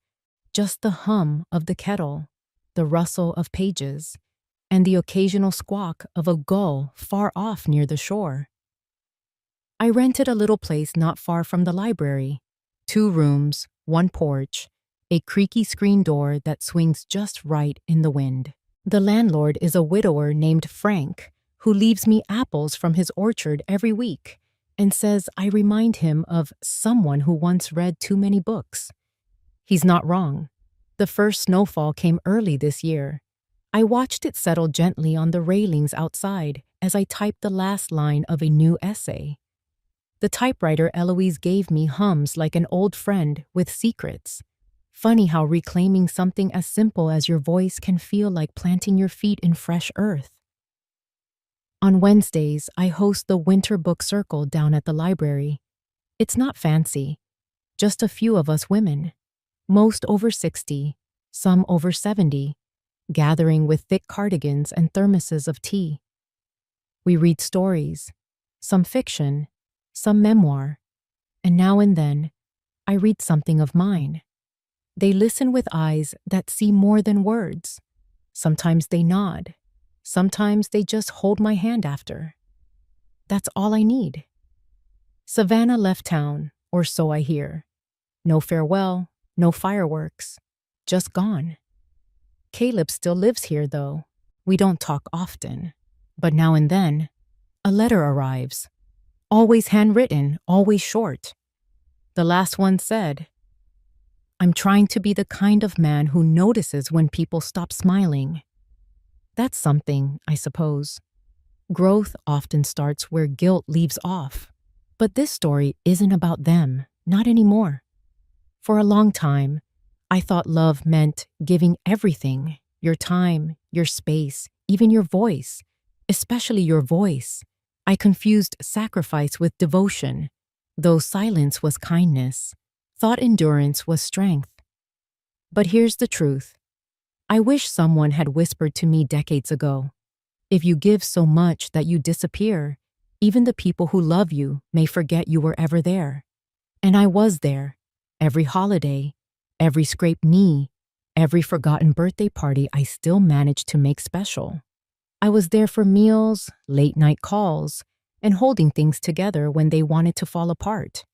Just the hum of the kettle, the rustle of pages, and the occasional squawk of a gull far off near the shore. I rented a little place not far from the library. 2 rooms, 1 porch, a creaky screen door that swings just right in the wind. The landlord is a widower named Frank, who leaves me apples from his orchard every week and says I remind him of someone who once read too many books. He's not wrong. The first snowfall came early this year. I watched it settle gently on the railings outside as I typed the last line of a new essay. The typewriter Eloise gave me hums like an old friend with secrets. Funny how reclaiming something as simple as your voice can feel like planting your feet in fresh earth. On Wednesdays, I host the Winter Book Circle down at the library. It's not fancy, just a few of us women, most over 60, some over 70, gathering with thick cardigans and thermoses of tea. We read stories, some fiction, some memoir, and now and then, I read something of mine. They listen with eyes that see more than words. Sometimes they nod. Sometimes they just hold my hand after. That's all I need. Savannah left town, or so I hear. No farewell, no fireworks, just gone. Caleb still lives here, though. We don't talk often. But now and then, a letter arrives. Always handwritten, always short. The last one said, "I'm trying to be the kind of man who notices when people stop smiling." That's something, I suppose. Growth often starts where guilt leaves off. But this story isn't about them, not anymore. For a long time, I thought love meant giving everything, your time, your space, even your voice, especially your voice. I confused sacrifice with devotion, though silence was kindness. Thought endurance was strength. But here's the truth. I wish someone had whispered to me decades ago, if you give so much that you disappear, even the people who love you may forget you were ever there. And I was there, every holiday, every scraped knee, every forgotten birthday party I still managed to make special. I was there for meals, late-night calls, and holding things together when they wanted to fall apart.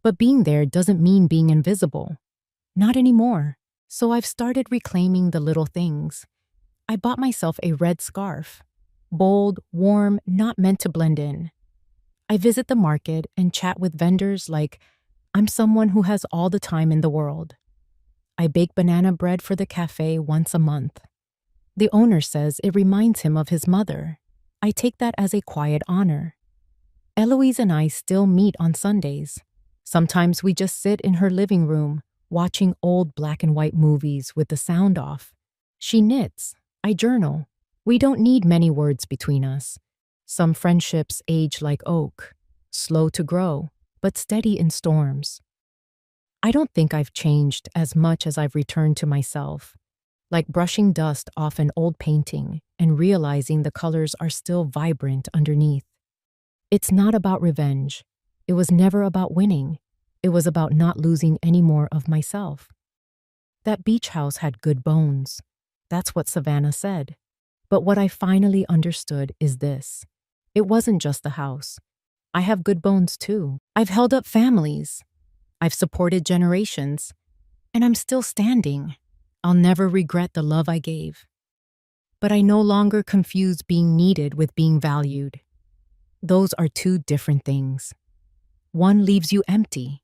But being there doesn't mean being invisible. Not anymore. So I've started reclaiming the little things. I bought myself a red scarf. Bold, warm, not meant to blend in. I visit the market and chat with vendors like I'm someone who has all the time in the world. I bake banana bread for the cafe once a month. The owner says it reminds him of his mother. I take that as a quiet honor. Eloise and I still meet on Sundays. Sometimes we just sit in her living room, watching old black and white movies with the sound off. She knits. I journal. We don't need many words between us. Some friendships age like oak, slow to grow, but steady in storms. I don't think I've changed as much as I've returned to myself, like brushing dust off an old painting and realizing the colors are still vibrant underneath. It's not about revenge. It was never about winning. It was about not losing any more of myself. That beach house had good bones. That's what Savannah said. But what I finally understood is this. It wasn't just the house. I have good bones too. I've held up families. I've supported generations. And I'm still standing. I'll never regret the love I gave. But I no longer confuse being needed with being valued. Those are two different things. One leaves you empty.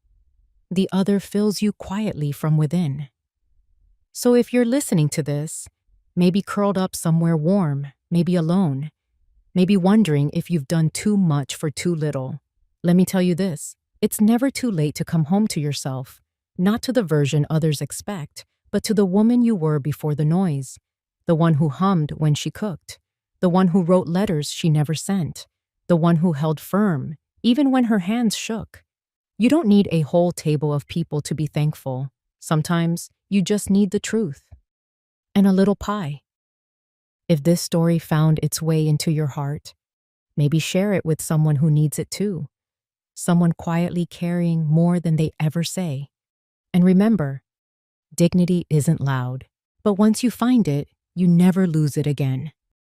The other fills you quietly from within. So if you're listening to this, maybe curled up somewhere warm, maybe alone, maybe wondering if you've done too much for too little, let me tell you this, it's never too late to come home to yourself, not to the version others expect, but to the woman you were before the noise, the one who hummed when she cooked, the one who wrote letters she never sent, the one who held firm, even when her hands shook. You don't need a whole table of people to be thankful. Sometimes you just need the truth. And a little pie. If this story found its way into your heart, maybe share it with someone who needs it too. Someone quietly carrying more than they ever say. And remember, dignity isn't loud, but once you find it, you never lose it again.